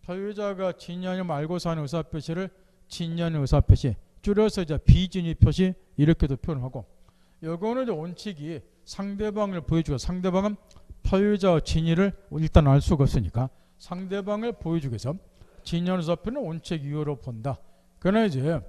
Speaker 1: 표의자가 진의하면 알고서 하는 의사표시를 진의하는 의사표시, 줄여서 이제 비진의 표시 이렇게도 표현하고, 요거는 원칙이 상대방을 보여주고, 상대방은 표의자 진의를 일단 알 수가 없으니까 상대방을 보여주기 위해서 진의하는 의사표는 원칙 이유로 본다. 그러나 이제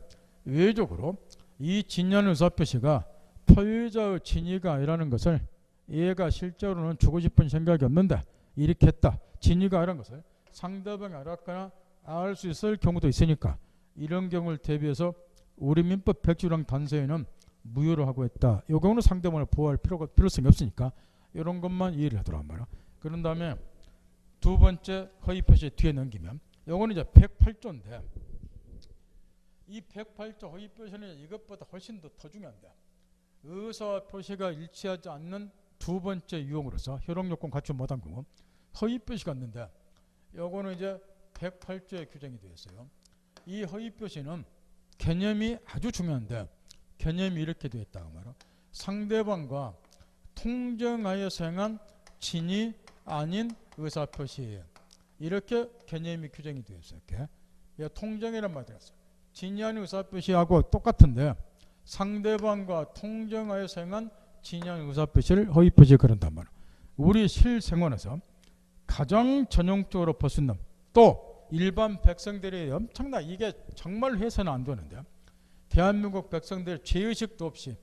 Speaker 1: 외적으로 이 진의하는 의사표시가 표의자의 진의가 아니라는 것을 얘가 실제로는 주고 싶은 생각이 없는데 이렇게 했다. 진의가 아니라는 것을 상대방이 알았거나 알 수 있을 경우도 있으니까 이런 경우를 대비해서 우리 민법 107조 단서에는 무효로 하고 있다. 이 경우는 상대방을 보호할 필요성이 없으니까 이런 것만 이해를 하더란 말이야. 그런 다음에 두 번째 허위표시 뒤에 넘기면 이거는 이제 108조인데 이 108조 허위표시는 이것보다 훨씬 더 중요한데, 의사와 표시가 일치하지 않는 두 번째 유형으로서 효력요건 갖추지 못한 경우 허위표시가 있는데, 요거는 이제 108조에 규정이 되어 있어요. 이 허위표시는 개념이 아주 중요한데 개념이 이렇게 되어 있다고 말이야. 상대방과 통정하여서 행한 진의 아닌 의사표시, 이렇게 개념이 규정이 되어 있어요. 이렇게 통정이란 말이 들었어요. 진의 아닌 의사표시하고 똑같은데 상대방과 통정하여서 행한 진의 아닌 의사표시를 허위표시 그런단 말이야. 우리 실생활에서 가장 전형적으로 볼 수 있는, 또 일반 백성들이 엄청나 이게 정말 해서는 안 되는데 대한민국 백성들 죄의식도 없이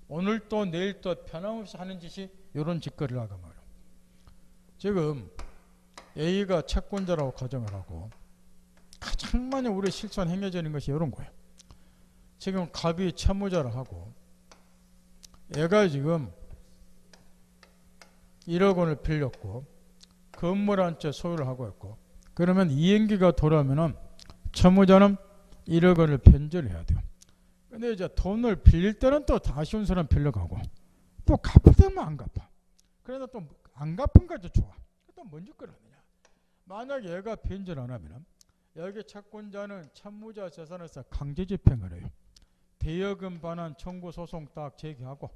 Speaker 1: 오늘 또 내일 또 변함없이 하는 짓이 이런 짓거리를 하고 말이야. 지금 A가 채권자라고 가정을 하고 가장 많이 우리 실수한 행해지는 것이 이런 거예요. 지금 갑이 채무자를 하고 얘가 지금 1억 원을 빌렸고 건물 한 채 소유를 하고 있고, 그러면 이행기가 돌아오면은 채무자는 1억 원을 변제를 해야 돼요. 근데 이제 돈을 빌릴 때는 또 아쉬운 사람 빌려가고 또 갚을 때는 안 갚아. 그래서 또 안 갚은 거죠. 좋아. 또 뭔 짓거리 하느냐. 만약 얘가 변제를 안 하면은 여기 채권자는 채무자 재산에서 강제 집행을 해요. 대여금 반환 청구 소송 딱 제기하고,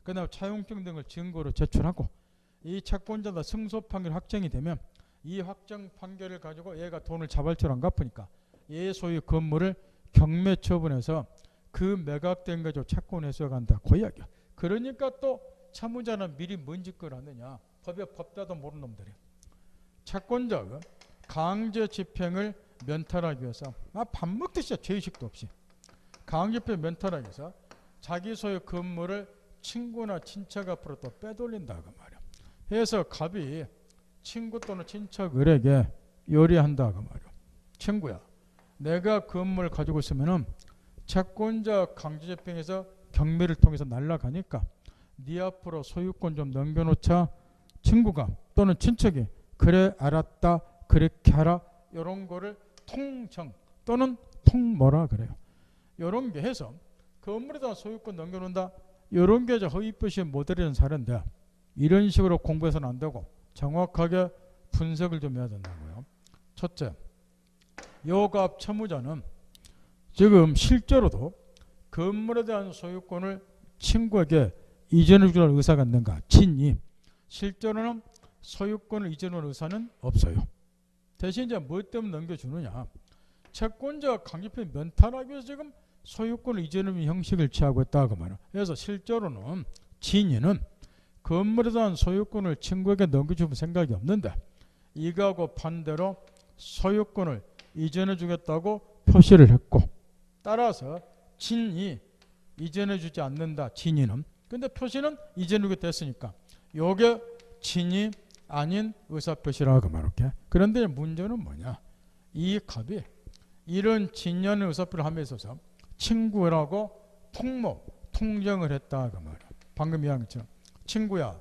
Speaker 1: 그 다음 차용증 등을 증거로 제출하고, 이 채권자가 승소 판결 확정이 되면 이 확정 판결을 가지고 얘가 돈을 자발적으로 안 갚으니까 얘 소유 건물을 경매 처분해서 그 매각된 가지고 채권 회수해 간다. 그 이야기야. 그러니까 또 채무자는 미리 뭔 짓거리 하느냐. 법도 모르는 놈들이. 채권자가 강제 집행을 면탈하기 위해서 밥 먹듯이 죄의식도 없이 강제 집행 면탈하기 위해서 자기 소유 건물을 친구나 친척 앞으로 또 빼돌린다고 말이야. 해서 갑이 친구 또는 친척 을에게 요리한다고 말이야. 친구야, 내가 건물 가지고 있으면은 채권자 강제 집행에서 경매를 통해서 날라가니까 네 앞으로 소유권 좀 넘겨놓자. 친구가 또는 친척이 그래 알았다 그렇게 하라. 이런 거를 통정 또는 통모라 그래요. 이런 게 해서 건물에다 소유권 넘겨놓는다. 이런 게 이제 허위표시의 모델이라는 사례인데, 이런 식으로 공부해서는 안 되고 정확하게 분석을 좀 해야 된다고요. 첫째, 요갑 채무자는 지금 실제로도 건물에 대한 소유권을 친구에게 이전해 주는 의사가 있는가? 친이. 실제로는 소유권을 이전할 의사는 없어요. 대신 이제 뭐 때문에 넘겨주느냐? 채권자가 강제집행 면탈하기 위해서 지금 소유권을 이전하는 형식을 취하고 있다고 말이야. 그래서 실제로는 진이는 건물에 대한 소유권을 친구에게 넘겨줄 생각이 없는데 이거하고 반대로 소유권을 이전해 주겠다고 표시를 했고, 따라서 진이 이전해 주지 않는다. 진이는. 근데 표시는 이전해 주겠다 했으니까 요게 진이 아닌 의사표시라고 말할게. 그런데 문제는 뭐냐? 이 갑이 이런 진연의 의사표를 함에 있어서 친구라고 통정을 했다고 말이야. 방금 이야기한 것처럼 친구야,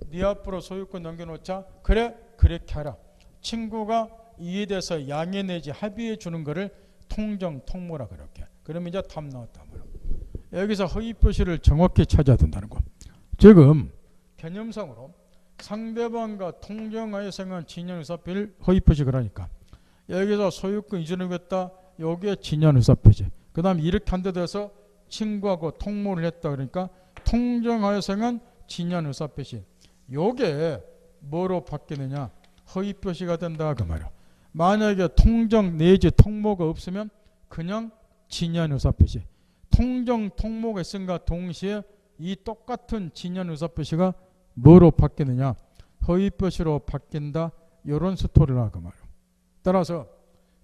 Speaker 1: 네 앞으로 소유권 넘겨놓자. 그래 그렇게 하라. 친구가 이에 대해서 양해 내지 합의해 주는 거를 통모라 그렇게. 그러면 이제 답 나왔다 말이야. 여기서 허위 표시를 정확히 찾아야 된다는 거. 지금 개념상으로 상대방과 통정하여 생각한 진연 의사표를 허위 표시 그러니까 여기서 소유권 이전하겠다. 요게 진연 의사표지. 그 다음 이렇게 한 데 대해서 친구하고 통모를 했다. 그러니까 통정하여 생각한 진연 의사표시. 요게 뭐로 바뀌느냐? 허위 표시가 된다 그 말이야. 만약에 통정 내지 통모가 없으면 그냥 진연 의사표시. 통정 통모가 있음과 동시에 이 똑같은 진연 의사표시가 뭐로 바뀌느냐? 허위표시로 바뀐다. 이런 스토리를 하고 말이야. 따라서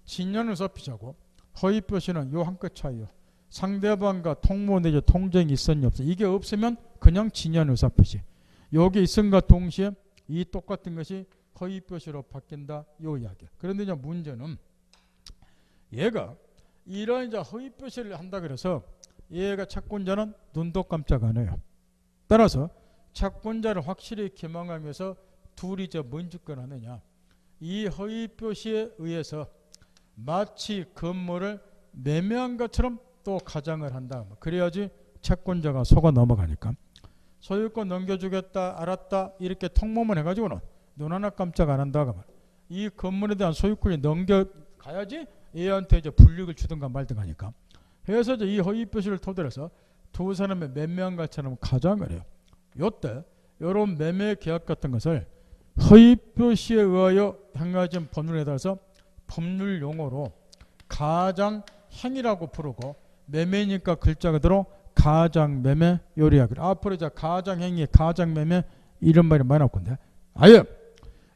Speaker 1: 진연 의사표시하고 허위표시는 요 한 끗 차이요. 상대방과 통모 내지 통정이 있었니 없어. 이게 없으면 그냥 진연 의사표시. 여기 있음과 동시에 이 똑같은 것이 허위표시로 바뀐다. 요 이야기야. 그런데 이제 문제는 얘가 이런 이제 허위표시를 한다 그래서 얘가 채권자는 눈도 깜짝 안 해요. 따라서 채권자를 확실히 기망하기 위해서 둘이 이제 뭔 짓거리 하느냐? 이 허위표시에 의해서 마치 건물을 매매한 것처럼 또 가장을 한다. 그래야지 채권자가 속아 넘어가니까. 소유권 넘겨주겠다, 알았다 이렇게 통모만 해가지고는 눈 하나 깜짝 안 한다고 말. 이 건물에 대한 소유권이 넘겨가야지 얘한테 이제 불이익을 주든가 말든가 하니까. 그래서 이제 이 허위표시를 토대로 해서 두 사람의 매매한 것처럼 가장을 해요. 요때 이런 매매 계약 같은 것을 허위표시에 의하여 행하진 법률에 따라서 법률 용어로 가장행위라고 부르고, 매매니까 글자 그대로 가장매매 요리하기. 앞으로 이제 가장행위, 가장매매 이런 말이 많이 나올 건데 아예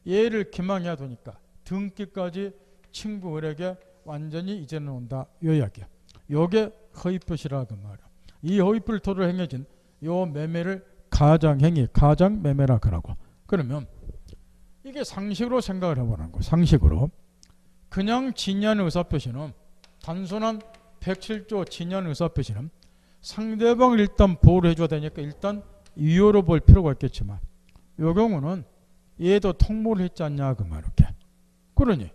Speaker 1: 얘를 기망해야 되니까 등기까지 친구에게 완전히 이제는 온다. 요 이야기야. 요게 허위표시라 그 말이야. 이 허위표를 토대로 행해진 요 매매를 가장행위, 가장매매라 그러고. 그러면 이게 상식으로 생각을 해보는 거야. 상식으로. 그냥 진의하는 의사표시는, 단순한 107조 진의하는 의사표시는 상대방을 일단 보호를 해줘야 되니까 일단 유효로 볼 필요가 있겠지만, 이 경우는 얘도 통모를 했지 않냐 그 말. 이렇게. 그러니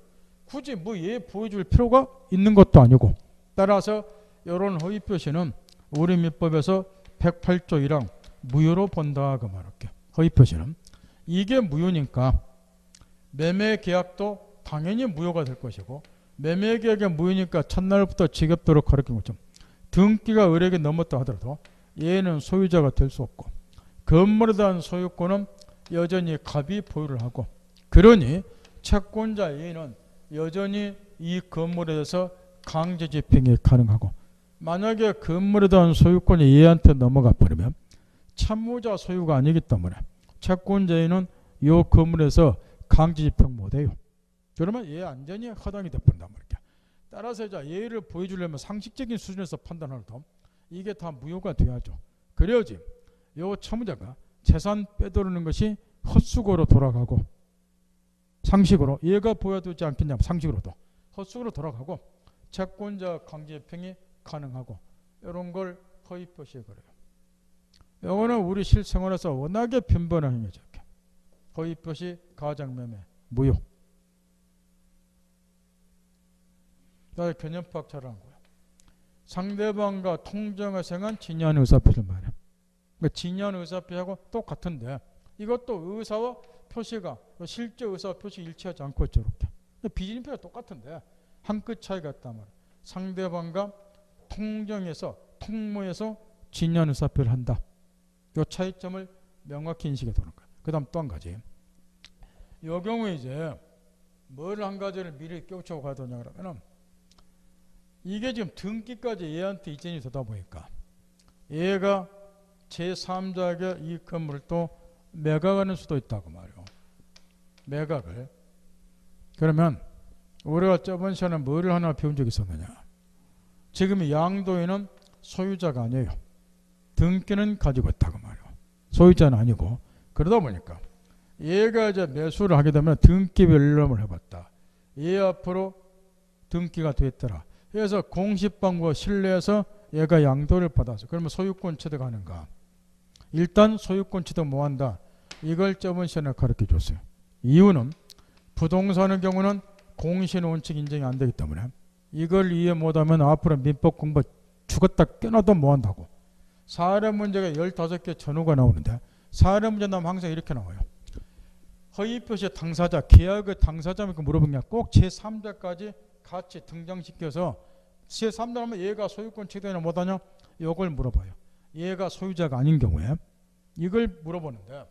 Speaker 1: 굳이 뭐 얘 보여줄 필요가 있는 것도 아니고, 따라서 이런 허위표시는 우리 민법에서 108조 1항 무효로 본다 그 말. 이렇게. 허위표시는 이게 무효니까 매매계약도 당연히 무효가 될 것이고, 매매계약이 무효니까 첫날부터 지겹도록 가르친 것처럼 등기가 을에게 넘었다 하더라도 얘는 소유자가 될 수 없고, 건물에 대한 소유권은 여전히 갑이 보유를 하고, 그러니 채권자 얘는 여전히 이 건물에 대해서 강제 집행이 가능하고, 만약에 건물에 대한 소유권이 얘한테 넘어가 버리면 채무자 소유가 아니기 때문에 채권자는 이 건물에서 강제 집행 못해요. 그러면 얘 완전히 허당이 돼버린단 말이야. 따라서 이제 얘를 보여주려면 상식적인 수준에서 판단하도 이게 다 무효가 돼야죠. 그래야지 요 채무자가 재산 빼돌리는 것이 헛수고로 돌아가고, 상식으로 얘가 보여주지 않겠냐, 상식으로도 헛수고로 돌아가고 채권자 강제 집행이 가능하고, 이런 걸 허위표시에 그래요. 이거는 우리 실생활에서 워낙에 빈번한 행위죠. 허위표시, 가장매매, 무효. 개념파악 잘하는 거예요. 상대방과 통정을 생한 진의하는 의사표시를 말해요. 그러니까 진의하는 의사표시하고 똑같은데 이것도 의사와 표시가 실제 의사와 표시 일치하지 않고 있죠. 이렇게. 비진표가 똑같은데 한 끗 차이가 있단 말이에요. 상대방과 통정에서, 통모에서 진의하는 의사표를 한다. 이 차이점을 명확히 인식해 두는 거예요. 그 다음 또 한 가지. 이 경우에 이제 뭘 한 가지를 미리 깨우치고 가야 되냐 그러면, 이게 지금 등기까지 얘한테 이전이 되다 보니까 얘가 제3자에게 이 건물을 또 매각하는 수도 있다고 말이에요. 매각을. 그러면 우리가 저번 시간에 뭐를 하나 배운 적이 있었느냐. 지금 양도인은 소유자가 아니에요. 등기는 가지고 있다고 말이에요. 소유자는 아니고. 그러다 보니까 얘가 이제 매수를 하게 되면 등기 변론을 해봤다. 얘 앞으로 등기가 됐더라. 그래서 공시방과 신뢰해서 얘가 양도를 받았어. 그러면 소유권 취득하는가? 일단 소유권 취득 뭐한다? 이걸 저번 시간에 가르쳐 줬어요. 이유는 부동산의 경우는 공시원칙 인정이 안 되기 때문에 이걸 이해 못하면 앞으로 민법 공부 죽었다 깨어나도 뭐한다고. 사례 문제가 15개 전후가 나오는데, 사례 문제 나오면 항상 이렇게 나와요. 허위표시 당사자, 계약의 당사자입니까 물어보냐, 꼭 제3자까지 같이 등장시켜서 제3자라면 얘가 소유권 취득이나 못하냐, 이걸 물어봐요. 얘가 소유자가 아닌 경우에 이걸 물어보는데,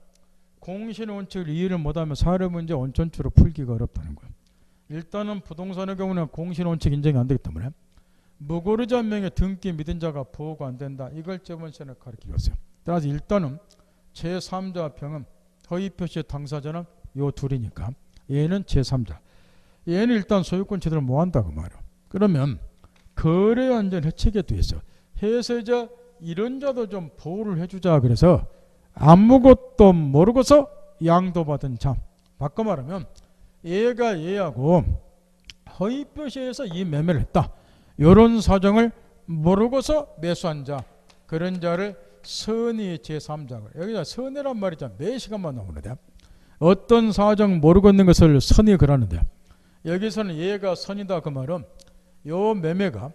Speaker 1: 공시원칙을 이해를 못하면 사례 문제 원천적으로 풀기가 어렵다는 거예요. 일단은 부동산의 경우는 공시원칙 인정이 안 되기 때문에 무고르자 명의 등기 믿은 자가 보호가 안 된다. 이걸 저번 시간에 가르쳐줬어요. 따라서 일단은 제3자 병은 허위표시의 당사자는 요 둘이니까 얘는 제3자. 얘는 일단 소유권 취득을 못 한다고 말이에요. 그러면 거래 안전 해책에 대해서 해세자 이런 자도 좀 보호를 해주자. 그래서 아무것도 모르고서 양도받은 자. 바꿔 말하면 얘가 얘하고 허위표시에서 이 매매를 했다. 이런 사정을 모르고서 매수한 자, 그런 자를 선의 제3자가. 여기가 선의란 말이죠. 매 시간만 나오는데 어떤 사정 모르고 있는 것을 선의 그러는데, 여기서는 얘가 선이다 그 말은 요 매매가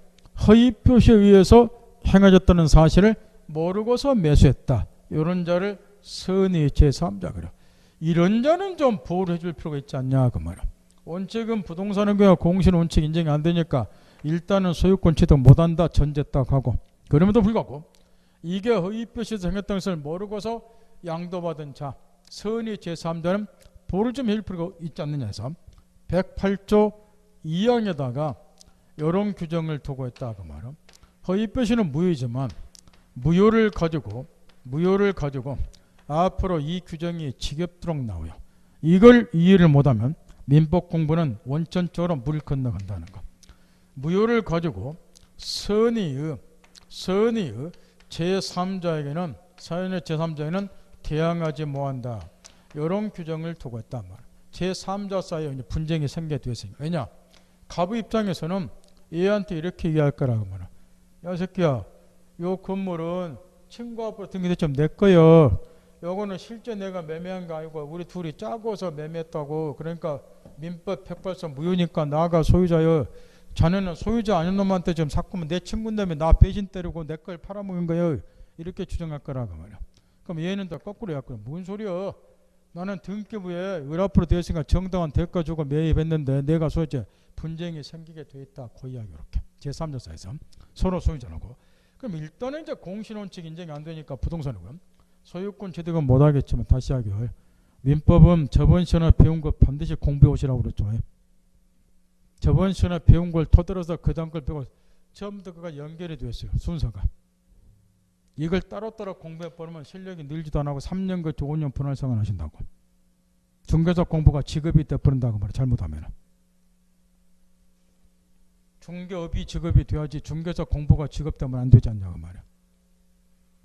Speaker 1: 허위표시에 의해서 행해졌다는 사실을 모르고서 매수했다. 이런 자를 선의 제3자 그래. 이런 자는 좀 보호를 해줄 필요가 있지 않냐 그 말이야. 원칙은 부동산의 경우 공시원칙 인정이 안 되니까 일단은 소유권 취득 못한다 전제 딱 하고, 그럼에도 불구하고 이게 허위표시에서 행했다는 것을 모르고서 양도받은 자, 선의 제3자는 보호를 좀 해줄 필요가 있지 않느냐 해서 108조 2항에다가 이런 규정을 두고 있다 그 말은, 허위표시는 무효이지만 무효를 가지고 앞으로 이 규정이 지겹도록 나와요. 이걸 이해를 못하면 민법 공부는 원천적으로 물 건너간다는 거. 무효를 가지고 선의의 선의의 제3자에게는 사연의 제3자에는 대항하지 못한다. 이런 규정을 두고 있단 말이야. 제3자 사이에 이제 분쟁이 생기게 되었으니까. 왜냐? 갑의 입장에서는 얘한테 이렇게 얘기할 거라고 말이야. 야 새끼야, 요 건물은 친구 앞으로 등기대점 내 거야. 요거는 실제 내가 매매한 거 아니고 우리 둘이 짜고서 매매했다고. 그러니까 민법 108선 무효니까 나가 소유자여. 자네는 소유자 아닌 놈한테 지금 샀구면 내 친구인데 나 배신 때리고 내 걸 팔아먹은 거야. 이렇게 주장할 거라고 말이야. 그럼 얘는 또 거꾸로 할 거야. 뭔 소리야? 나는 등기부에 을 앞으로 되어 있으니까 정당한 대가 주고 매입했는데 내가 소유자. 분쟁이 생기게 돼 있다. 그 이야기 이렇게 제3자 사이에서 서로 소유자라고. 그럼 일단은 이제 공신원칙 인정이 안 되니까 부동산은 소유권 취득은 못 하겠지만 다시 하기를 민법은 저번 시간에 배운 거 반드시 공부해 오시라고 그랬죠. 저번 시간에 배운 걸 토대로서 그 다음 걸 배우고 처음부터 그가 연결이 됐어요. 순서가. 이걸 따로따로 공부해버리면 실력이 늘지도 안 하고 3년 그 5년 분할상환 하신다고. 중개사 공부가 직업이 돼버린다고 말이야. 잘못하면. 중개업이 직업이 돼야지 중개사 공부가 직업 되면 안 되지 않냐고 말이야.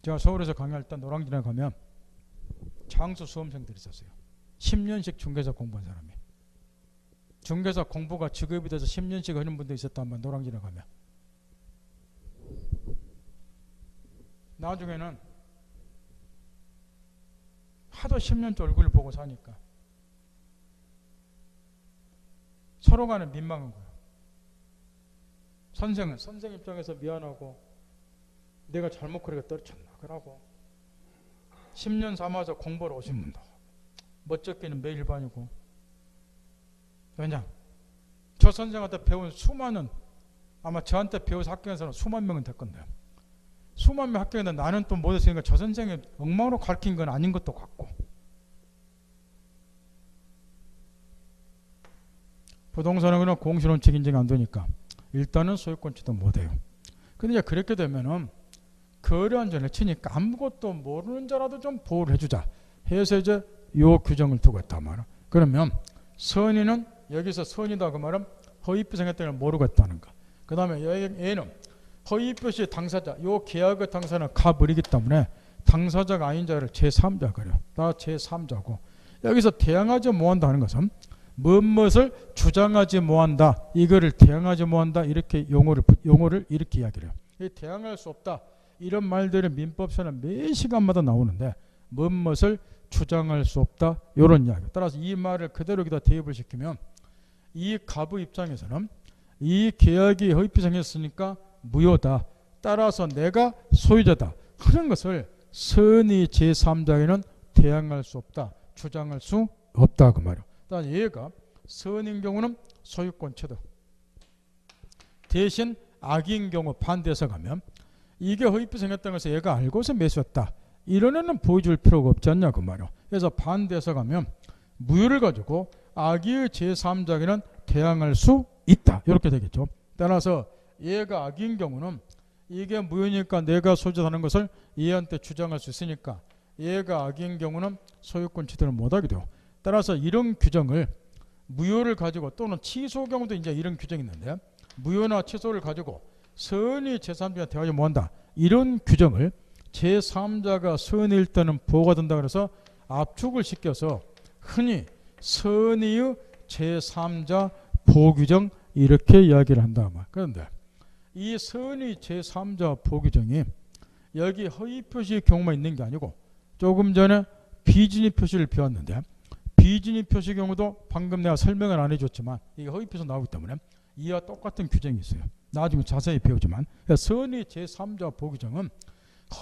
Speaker 1: 제가 서울에서 강의할 때 노량진에 가면 장수 수험생들이 있었어요. 10년씩 중개사 공부한 사람이. 중개사 공부가 직업이 돼서 10년씩 하는 분도 있었다면 노량진에 가면. 나중에는 하도 10년째 얼굴을 보고 사니까 서로 간에 민망한 거예요. 선생 입장에서 미안하고 내가 잘못 그렇게 떨쳤나 그러고 10년 삼아서 공부를 오신 분도 멋쩍게는 매일 반이고. 왜냐? 저 선생한테 배운 수많은 아마 저한테 배워서 합격한 수만 명은 될 건데요. 수만 명 합격했는데 나는 또 못했으니까 저 선생이 엉망으로 가르친 건 아닌 것도 같고. 부동산은 그냥 공신원칙 인정이 안 되니까 일단은 소유권 취득 못해요. 근데 이제 그렇게 되면은 거래한 전에 치니까 아무것도 모르는 자라도 좀 보호를 해주자 해서 이제 요 규정을 두고 있단 말이야. 그러면 선의는 여기서 선이다 그 말은 허위표 생겼다는 걸 모르고 있다는 거. 그 다음에 얘는 허위표시 당사자, 요 계약의 당사자는 가버리기 때문에 당사자가 아닌 자를 제3자 그래요. 다 제3자고 여기서 대항하지 못한다는 것은 무엇을 주장하지 못한다. 이거를 대항하지 못한다. 이렇게 용어를 이렇게 이야기를 해요. 이 대항할 수 없다. 이런 말들이 민법서는 매 시간마다 나오는데 무엇을 주장할 수 없다. 이런 이야기. 따라서 이 말을 그대로 여기다 대입을 시키면 이 갑의 입장에서는 이 계약이 허위표 생겼으니까 무효다. 따라서 내가 소유자다 하는 것을 선의 제3자에는 대항할 수 없다. 주장할 수 없다 그 말이에요. 따라서 얘가 선인 경우는 소유권 취득. 대신 악인 경우 반대해서 가면 이게 허위표 생겼다는 것을 얘가 알고서 매수했다. 이런 애는 보여줄 필요가 없지 않냐 그 말이에요. 그래서 반대해서 가면 무효를 가지고 악의 제3자에게는 대항할 수 있다. 이렇게 되겠죠. 따라서 얘가 악인 경우는 이게 무효니까 내가 소유자라는 것을 얘한테 주장할 수 있으니까 얘가 악인 경우는 소유권 취득을 못하게 돼요. 따라서 이런 규정을 무효를 가지고 또는 취소 경우도 이제 이런 규정이 있는데 무효나 취소를 가지고 선의 제3자가 대하지 못한다. 이런 규정을 제3자가 선의일 때는 보호가 된다 그래서 압축을 시켜서 흔히 선의의 제3자 보호규정 이렇게 이야기를 한다. 그런데 이 선의 제3자 보호규정이 여기 허위 표시의 경우만 있는 게 아니고 조금 전에 비진입 표시를 배웠는데 비진입 표시 경우도 방금 내가 설명을 안 해줬지만 이게 허위 표시 나오기 때문에 이와 똑같은 규정이 있어요. 나중에 자세히 배우지만 선의 제3자 보호규정은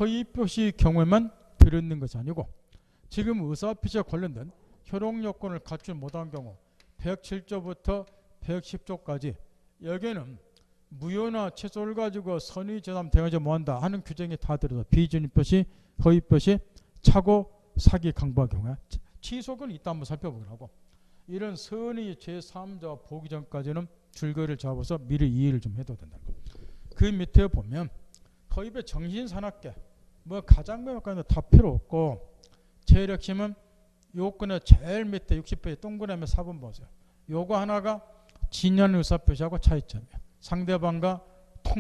Speaker 1: 허위 표시 경우에만 들어있는 것이 아니고 지금 의사표시와 관련된 효력요건을 갖추지 못한 경우 107조부터 110조까지 여기에는 무효나 취소를 가지고 선의 제3 대하지 못한다 하는 규정이 다 들어서 비진입 표시, 허위 표시, 착오, 사기, 강박 경우에 취소는 이따 한번 살펴보라고 이런 선의 제3자 보기 전까지는 줄거리를 잡아서 미리 이해를 좀 해둬야 된다는 거. 그 밑에 보면 허위의 정신산악계 뭐 가장 명확한 다 필요 없고 제일 핵심은 요건의 제일 밑에 60페이지 동그라미 4번 보세요. 요거 하나가 진연 의사표시하고 차이점이에요. 상대방과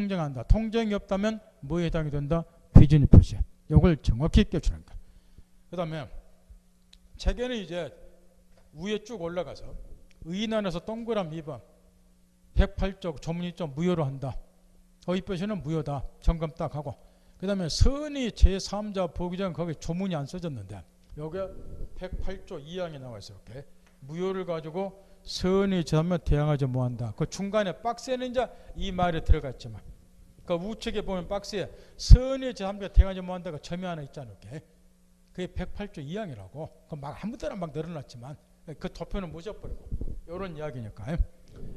Speaker 1: 통정한다. 통정이 없다면 뭐에 해당이 된다? 비준위 표시. 이걸 정확히 껴주는 거야. 그 다음에 책에는 이제 위에 쭉 올라가서 의인안에서 동그라미 2번 108조 조문이조 무효로 한다. 허위 표시는 무효다. 점검 딱 하고. 그 다음에 선의 제3자 보기전 거기 조문이 안 써졌는데 여기 108조 2항에 나와 있어요. 이렇게 무효를 가지고 선의 제3자 대항하지 못한다. 그 중간에 박스에는 이제 이 말이 들어갔지만 그 우측에 보면 박스에 선의 제3자 대항하지 못한다가 점이 하나 있잖아요. 이렇게. 그게 108조 2항이라고. 그 막 아무 때나 막 늘어났지만 그 도표는 무셔버리고 이런 이야기니까.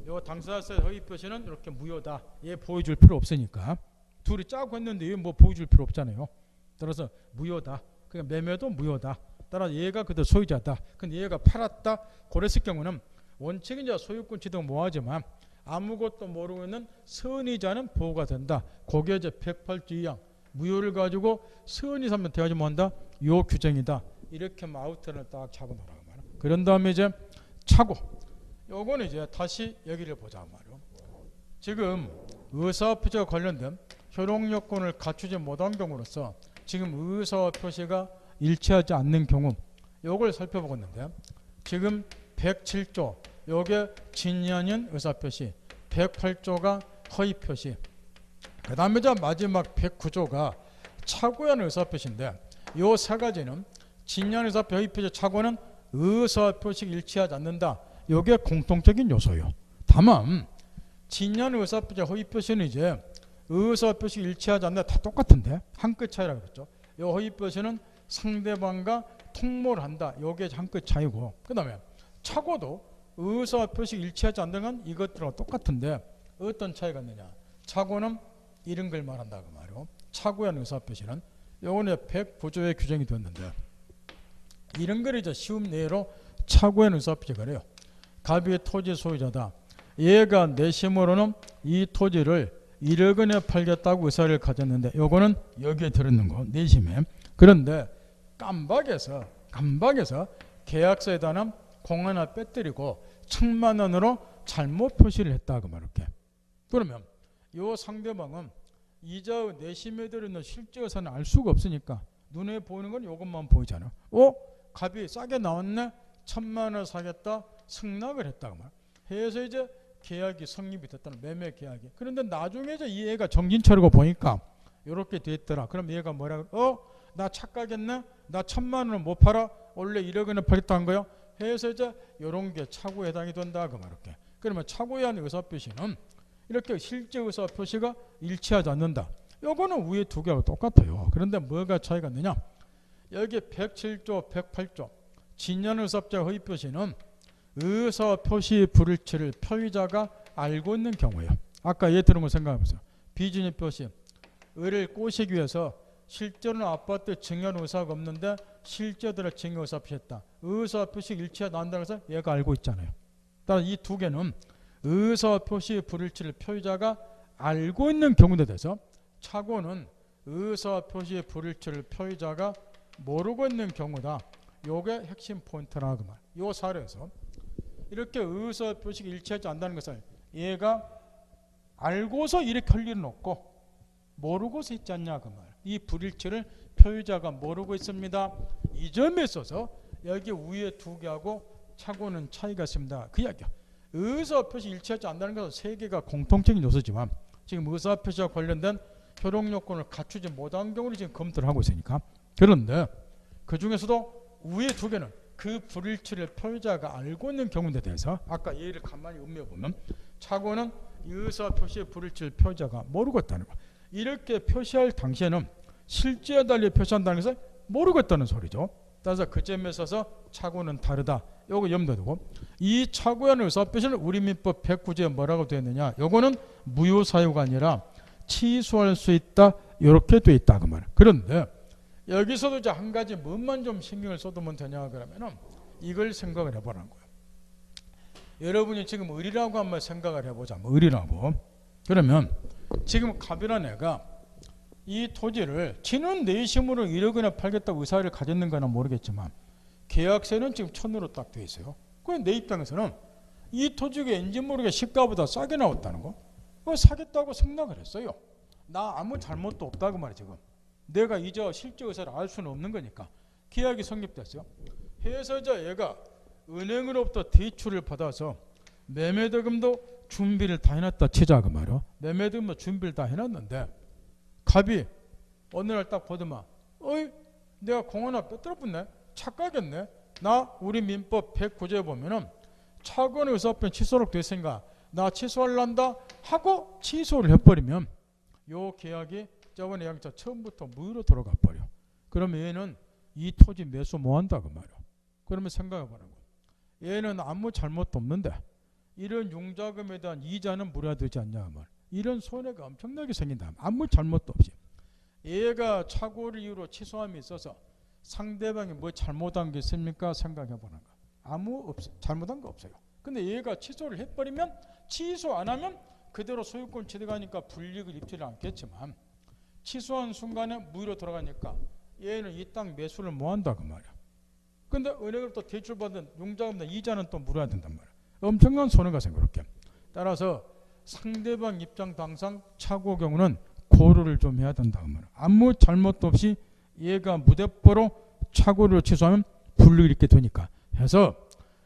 Speaker 1: 요 당사자의 허위 표시는 이렇게 무효다. 얘 보여줄 필요 없으니까. 둘이 짜고 했는데 얘 뭐 보여줄 필요 없잖아요. 따라서 무효다. 그러니까 매매도 무효다. 따라서 얘가 그대로 소유자다. 근데 얘가 팔았다. 그랬을 경우는 원칙은 이제 소유권 취득 뭐하지만 아무것도 모르고 있는 선의자는 보호가 된다. 그게 이제 108조 2항 무효를 가지고 선의 삼면 대하지 못한다. 요 규정이다. 이렇게 아우터를 딱 잡아놓으라고 말이야. 그런 다음에 이제 차고. 요거는 이제 다시 여기를 보자 말이야. 지금 의사표시와 관련된 효력요건을 갖추지 못한 경우로서 지금 의사표시가 일치하지 않는 경우 요걸 살펴보고 있는데 지금 107조 요게 진연인 의사표시 108조가 허위표시 그 다음에 마지막 109조가 착오한 의사표시인데 요 세 가지는 진연 의사표시 허위표시 착오는 의사표시가 일치하지 않는다. 요게 공통적인 요소요. 다만 진연 의사표시 허위표시는 이제 의사표시가 일치하지 않는다. 다 똑같은데 한 끗 차이라고 그랬죠. 요 허위표시는 상대방과 통모를 한다. 요게 한 끗 차이고 그 다음에 착오도 의사표시가 일치하지 않는 건 이것들하고 똑같은데 어떤 차이가 있느냐. 착오는 이런 걸 말한다 그 말이요. 착오한 의사표시는 요거는 109조에 규정이 되었는데 이런 걸 이제 쉬운 예로 착오한 의사표시가 그래요. 갑의 토지 소유자다. 얘가 내심으로는 이 토지를 1억 원에 팔겠다고 의사를 가졌는데 요거는 여기에 들어있는 거 내심에. 그런데 깜박에서 계약서에다는 공 하나 빼뜨리고 1,000만 원으로 잘못 표시를 했다 그 말 이렇게. 그러면 요 상대방은 이자의 내심에 들어있는 실제 의사는 알 수가 없으니까 눈에 보이는 건 요것만 보이잖아. 갑이 싸게 나왔네. 1,000만 원 사겠다. 승낙을 했다 그 말. 해서 이제 계약이 성립이 됐다는 매매 계약이. 그런데 나중에 이제 이 애가 정신 차리고 보니까 이렇게 됐더라. 그럼 얘가 뭐라 그래? 나 착각했네. 나 1,000만 원을 못 팔아. 원래 1억 원에 팔겠다 한 거야. 해서 이제 이런 게 착오에 해당이 된다 그 말 이렇게. 그러면 착오에 의한 의사표시는 이렇게 실제 의사표시가 일치하지 않는다. 요거는 위에 두 개하고 똑같아요. 그런데 뭐가 차이가 있느냐? 여기 107조, 108조 진연 의사표시 허위표시는 의사표시 불일치를 표의자가 알고 있는 경우예요. 아까 얘 들은 거 생각해보세요. 비준위 표시 의를 꼬시기 위해서 실제로는 아파트 증여 의사가 없는데 실제대로 증여 의사 표시했다. 의사표시 일치가 난다고 해서 얘가 알고 있잖아요. 따라 이 두 개는 의사표시 불일치를 표의자가 알고 있는 경우에 대해서 착오는 의사표시 불일치를 표의자가 모르고 있는 경우다. 요게 핵심 포인트라 그 말. 요 사례에서 이렇게 의사표시가 일치하지 않는다는 것을 얘가 알고서 이렇게 할 일은 없고 모르고서 있지 않냐 그 말. 이 불일치를 표의자가 모르고 있습니다. 이 점에 있어서 여기 위에 두 개하고 착오는 차이가 있습니다. 그 이야기야. 의사표시 일치하지 않는다는 것은 세 개가 공통적인 요소지만 지금 의사표시와 관련된 효력요건을 갖추지 못한 경우를 지금 검토를 하고 있으니까. 그런데 그 중에서도 위에 두 개는 그 불일치를 표의자가 알고 있는 경우에 대해서 아까 예를 가만히 음미해보면 착오는 의사표시의 불일치를 표의자가 모르고 있다는 거. 이렇게 표시할 당시에는 실제와 달리 표시한다는 것을 모르고 있다는 소리죠. 따라서 그 점에 있어서 착오는 다르다. 요거 염두에 두고 이 착오한 의사표시는 우리 민법 109조에 뭐라고 되어 있느냐. 요거는 무효사유가 아니라 취소할 수 있다. 이렇게 되어 있다 그 말. 그런데 여기서도 이제 한 가지 뭐만 좀 신경을 써두면 되냐 그러면은 이걸 생각을 해보라는 거예요. 여러분이 지금 을이라고 한번 생각을 해보자. 을이라고. 그러면 지금 갑이라는 애가 이 토지를 지는 내심으로 1억 원에 팔겠다고 의사를 가졌는 거는 모르겠지만 계약서는 지금 1,000으로 딱 돼 있어요. 그럼 내 입장에서는 이 토지가 왠지 모르게 시가보다 싸게 나왔다는 거. 사겠다고 생각을 했어요. 나 아무 잘못도 없다고 말이야. 지금 내가 이제 실제 의사를 알 수는 없는 거니까 계약이 성립됐어요. 해서 얘가 은행으로부터 대출을 받아서 매매대금도 준비를 다 해놨다 치자 그 말이야. 매매대금도 준비를 다 해놨는데 갑이 어느 날 딱 보더만 어이 내가 공 하나 빼들어붙네. 착각했네. 나 우리 민법 109조에 보면은 차관의 의사표현 취소록 됐으니까 나 취소할란다 하고 취소를 해버리면 요 계약이 저번에 양자 처음부터 무효로 돌아가 버려. 그러면 얘는 이 토지 매수 뭐 한다 그 말이야. 그러면 생각해보라고. 얘는 아무 잘못도 없는데 이런 융자금에 대한 이자는 물어야 되지 않냐 그 말. 이런 손해가 엄청나게 생긴다. 아무 잘못도 없이. 얘가 착오를 이유로 취소함이 있어서 상대방이 뭐 잘못한 게 있습니까? 생각해보는 거. 아무 없어. 잘못한 거 없어요. 근데 얘가 취소를 해버리면 취소 안 하면 그대로 소유권 취득하니까 불이익을 입지는 않겠지만 취소한 순간에 무효로 돌아가니까 얘는 이 땅 매수를 뭐 한다 그 말이야. 근데 은행으로부터 대출받은 융자금이나 이자는 또 물어야 된단 말이야. 엄청난 손해가 생겨 그렇게. 따라서 상대방 입장 당상 착오 경우는 고려를 좀 해야 된다 그 말이야. 아무 잘못도 없이 얘가 무대뽀로 착오를 취소하면 불이익을 입게 되니까 해서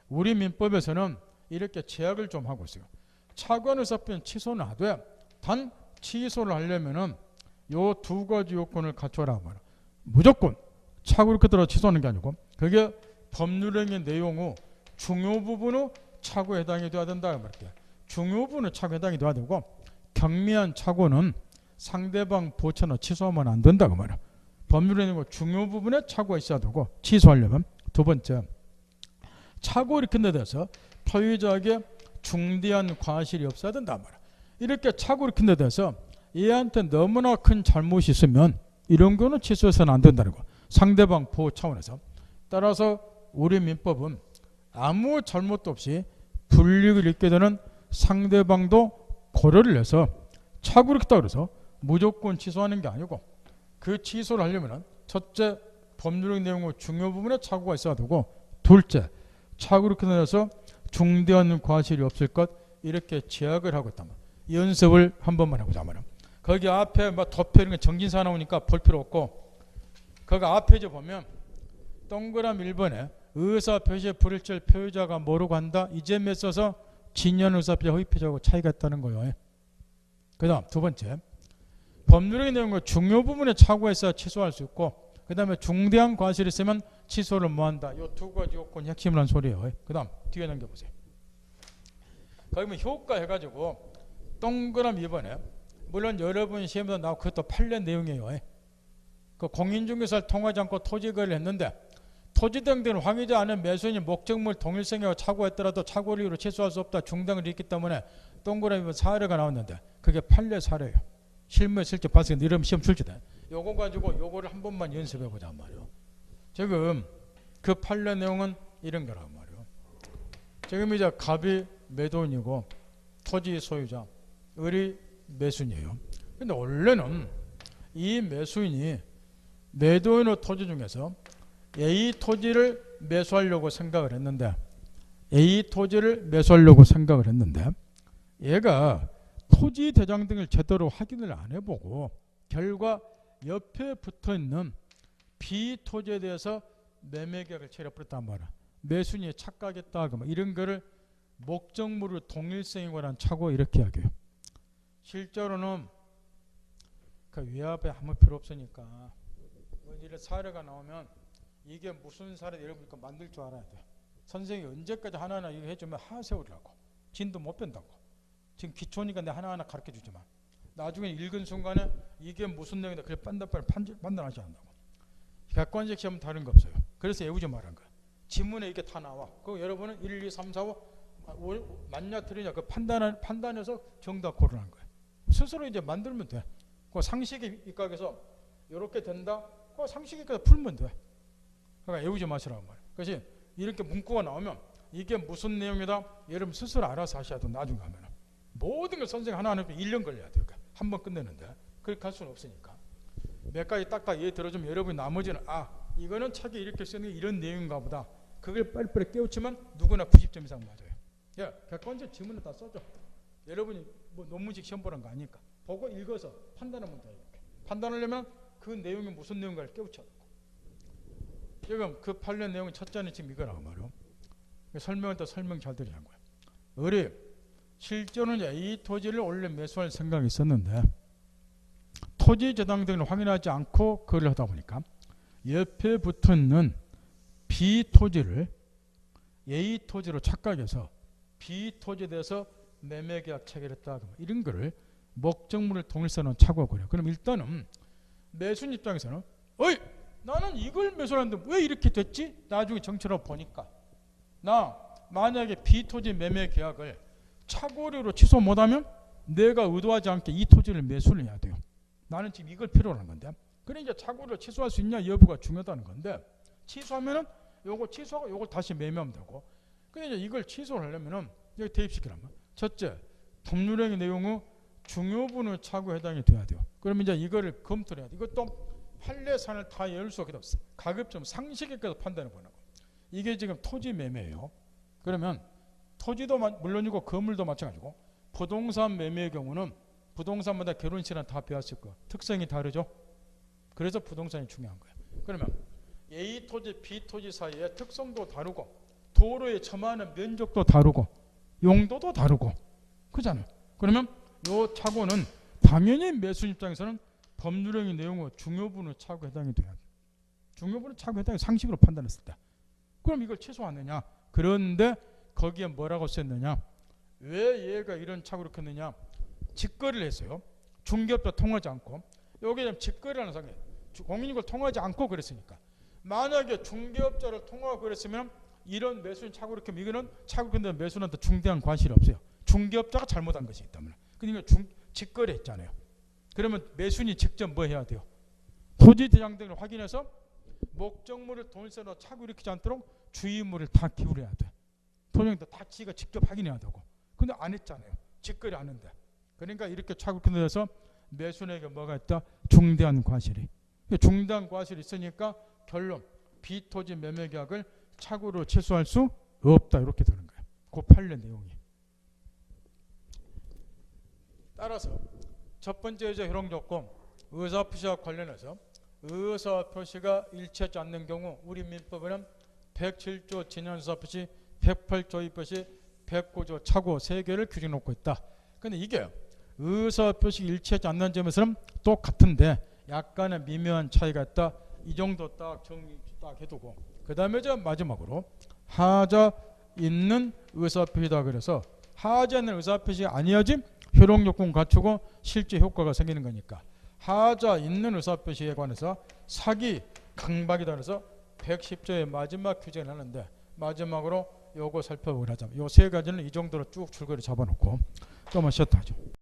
Speaker 1: 우리 민법에서는 이렇게 제약을 좀 하고 있어요. 차관 의사표현 취소는 하되 단 취소를 하려면은 요 두 가지 요건을 갖춰라 말이야. 무조건 착오를 그대로 취소하는 게 아니고 그게 법률행위 내용 후 중요 부분의 착오에 해당이 돼야 된다 말이야. 중요 부분의 착오에 해당이 돼야 되고 경미한 착오는 상대방 보채나 취소하면 안 된다 그 말이야. 법률행위 중요 부분에 착오가 있어야 되고 취소하려면 두 번째 착오 이렇게 대해서 토의자에게 중대한 과실이 없어야 된단 말이야. 이렇게 착오 이렇게 대해서 얘한테 너무나 큰 잘못이 있으면 이런 거는 취소해서는 안 된다는 거. 상대방 보호 차원에서. 따라서 우리 민법은 아무 잘못도 없이 불이익을 입게 되는 상대방도 고려를 해서 착오 이렇게 그래서 무조건 취소하는 게 아니고 그 취소를 하려면 첫째 법률의 내용의 중요 부분에 착오가 있어야 되고 둘째 착오 이렇게 내서 중대한 과실이 없을 것 이렇게 제약을 하고 있단 말이야. 연습을 한 번만 해보자 말이야. 거기 앞에 막 덮여 있는 정진사 나오니까 볼 필요 없고 거기 앞에 보면 동그라미 1번에 의사 표시의 불일치를 표의자가 모르고 한다. 이 점에 있어서 진연 의사 표시 허위 표시하고 차이가 있다는 거예요. 그 다음 두 번째 법률의 내용의 중요 부분에 착오해서 취소할 수 있고 그 다음에 중대한 과실이 있으면 취소를 뭐한다. 이 두 가지 요건이 핵심을 한 소리예요. 그 다음 뒤에 넘겨보세요. 거기 뭐 효과 해가지고 동그라미 2번에 물론 여러분 시험에서 나오고 그것도 판례 내용이에요. 그 공인중개사를 통하지 않고 토지 거래를 했는데 토지 등등은 황의자 안에 매수인이 목적물 동일성에 착오했더라도 착오를 이유로 취소할 수 없다. 중단을 있기 때문에 동그라미 사례가 나왔는데 그게 판례 사례예요. 실무에 실제 발생 이러면 시험 출제돼. 요거 가지고 요거를 한 번만 연습해 보자 말이에요. 지금 그 판례 내용은 이런 거란 말이에요. 지금 이제 갑이 매도인이고 토지 소유자 을이 매수인이에요. 근데 원래는 이 매수인이 매도인의 토지 중에서 A 토지를 매수하려고 생각을 했는데 얘가 토지 대장 등을 제대로 확인을 안 해보고 결과 옆에 붙어있는 B 토지에 대해서 매매계약을 체결해버렸단 말이야. 매수인이 착각했다 이런 거를 목적물의 동일성에 관한 착오 이렇게 하게요. 실제로는 그 위압에 아무 필요 없으니까 이런 사례가 나오면 이게 무슨 사례 여러분이 만들 줄 알아야 돼. 선생님이 언제까지 하나하나 이거 해주면 하세우라고. 진도 못 뺀다고. 지금 기초니까 내가 하나하나 가르쳐 주지만 나중에 읽은 순간에 이게 무슨 내용이다 그래 판단하지 않는다고. 객관적 시험은 다른 거 없어요. 그래서 외우지 말한 거야. 지문에 이게 다 나와. 그거 여러분은 1, 2, 3, 4, 5 맞냐 틀리냐 그 판단해서 정답 고르는 거야. 스스로 이제 만들면 돼. 그 상식에 입각해서 이렇게 된다. 그 상식에 입각해서 풀면 돼. 그러니까 외우지 마시라고 말이야. 그래서 이렇게 문구가 나오면 이게 무슨 내용이다. 여러분 스스로 알아서 하셔야 돼. 나중에 가면은 모든 걸 선생님 하나하나 1년 걸려야 돼요. 한 번 끝내는데 그렇게 할 수는 없으니까 몇 가지 딱딱 예를 들어주면 여러분이 나머지는 이거는 책에 이렇게 쓰는 게 이런 내용인가 보다. 그걸 빨리빨리 깨우치면 누구나 90점 이상 맞아요. 야, 객관적 지문을 다 써줘. 여러분이 뭐 논문식 시험 보는 거 아니니까 보고 읽어서 판단하면 돼요. 판단하려면 그 내용이 무슨 내용인가를 깨우쳐야 되고. 지금 그 판례 내용의 첫째는 지금 이거라고 말이요. 설명할 때 설명 잘 드리는 거예요. 우리 실제로는 이 토지를 원래 매수할 생각이 있었는데 토지 저당 등을 확인하지 않고 거래를 하다 보니까 옆에 붙어있는 B 토지를 A 토지로 착각해서 B 토지에 대해서 매매계약 체결했다. 이런 거를 목적물을 통일서는 착오하고 그래요. 그럼 일단은 매수인 입장에서는 어이 나는 이걸 매수하는데 왜 이렇게 됐지? 나중에 정치로 보니까 나 만약에 B 토지 매매 계약을 착오료로 취소 못하면 내가 의도하지 않게 이 토지를 매수를 해야 돼요. 나는 지금 이걸 필요로 하는 건데 그러니까 착오료를 취소할 수 있냐 여부가 중요하다는 건데 취소하면은 요거 취소하고 요걸 다시 매매하면 되고 근데 이제 이걸 취소를 하려면은 여기 대입시키라면 첫째 법률행위 내용의 중요분을 착오에 해당이 돼야 돼요. 그러면 이제 이거를 검토를 해야 돼. 이것도 판례산을 다 열 수 없게 없어. 가급적 상식에 따라서 판단해 보는 거. 이게 지금 토지 매매예요. 그러면 토지도 물론이고 건물도 마찬가지고 부동산 매매의 경우는 부동산마다 결혼시는 다 배웠을 거예요. 특성이 다르죠. 그래서 부동산이 중요한 거예요. 그러면 A 토지, B 토지 사이에 특성도 다르고 도로에 처마하는 면적도 다르고 용도도 다르고 그잖아요. 그러면 요 착오는 당연히 매수 입장에서는 법률행위 내용의 중요분의 착오에 해당이 돼야 돼요. 중요분의 착오에 해당이 상식으로 판단했을 때 그럼 이걸 취소하느냐. 그런데 거기에 뭐라고 썼느냐. 왜 얘가 이런 착오를 했느냐. 직거래를 했어요. 중개업자 통하지 않고 여기에 직거래라는 상황에 공인이걸 통하지 않고 그랬으니까 만약에 중개업자를 통하고 그랬으면 이런 매수인 착오를 하면 이거는 착오인데 매수인한테 중대한 관심이 없어요. 중개업자가 잘못한 것이기 때문에. 그러니까 직거래 했잖아요. 그러면 매수인이 직접 뭐 해야 돼요? 토지 대장 등을 확인해서 목적물을 동일선으로 착오 일으키지 않도록 주의무를 다 기울여야 돼. 토지장도 다 지가 직접 확인해야 되고. 근데 안 했잖아요. 직거래 안 했는데. 그러니까 이렇게 착오 일으켜서 매수인에게 뭐가 있다? 중대한 과실이. 중대한 과실이 있으니까 결론 B 토지 매매 계약을 착오로 취소할 수 없다. 이렇게 되는 거예요. 그 판례 내용이. 따라서 첫 번째 효력 조건 의사표시와 관련해서 의사표시가 일치하지 않는 경우 우리 민법에는 107조 진행의사표시, 108조 입표시, 109조 착오 3개를 규정해 놓고 있다. 근데 이게 의사표시 일치하지 않는 점에서는 똑같은데 약간의 미묘한 차이가 있다. 이 정도 딱 정리 딱 해두고 그 다음에 마지막으로 하자 있는 의사표시다. 그래서 하자 있는 의사표시가 아니어야지 효력 요건 갖추고 실제 효과가 생기는 거니까 하자 있는 의사표시에 관해서 사기 강박이다. 그래서 110조의 마지막 규정을 하는데 마지막으로 요거 살펴보기로 하자면 요 세 가지는 이 정도로 쭉 줄거리 잡아놓고 또 한번 쉬었다 하죠.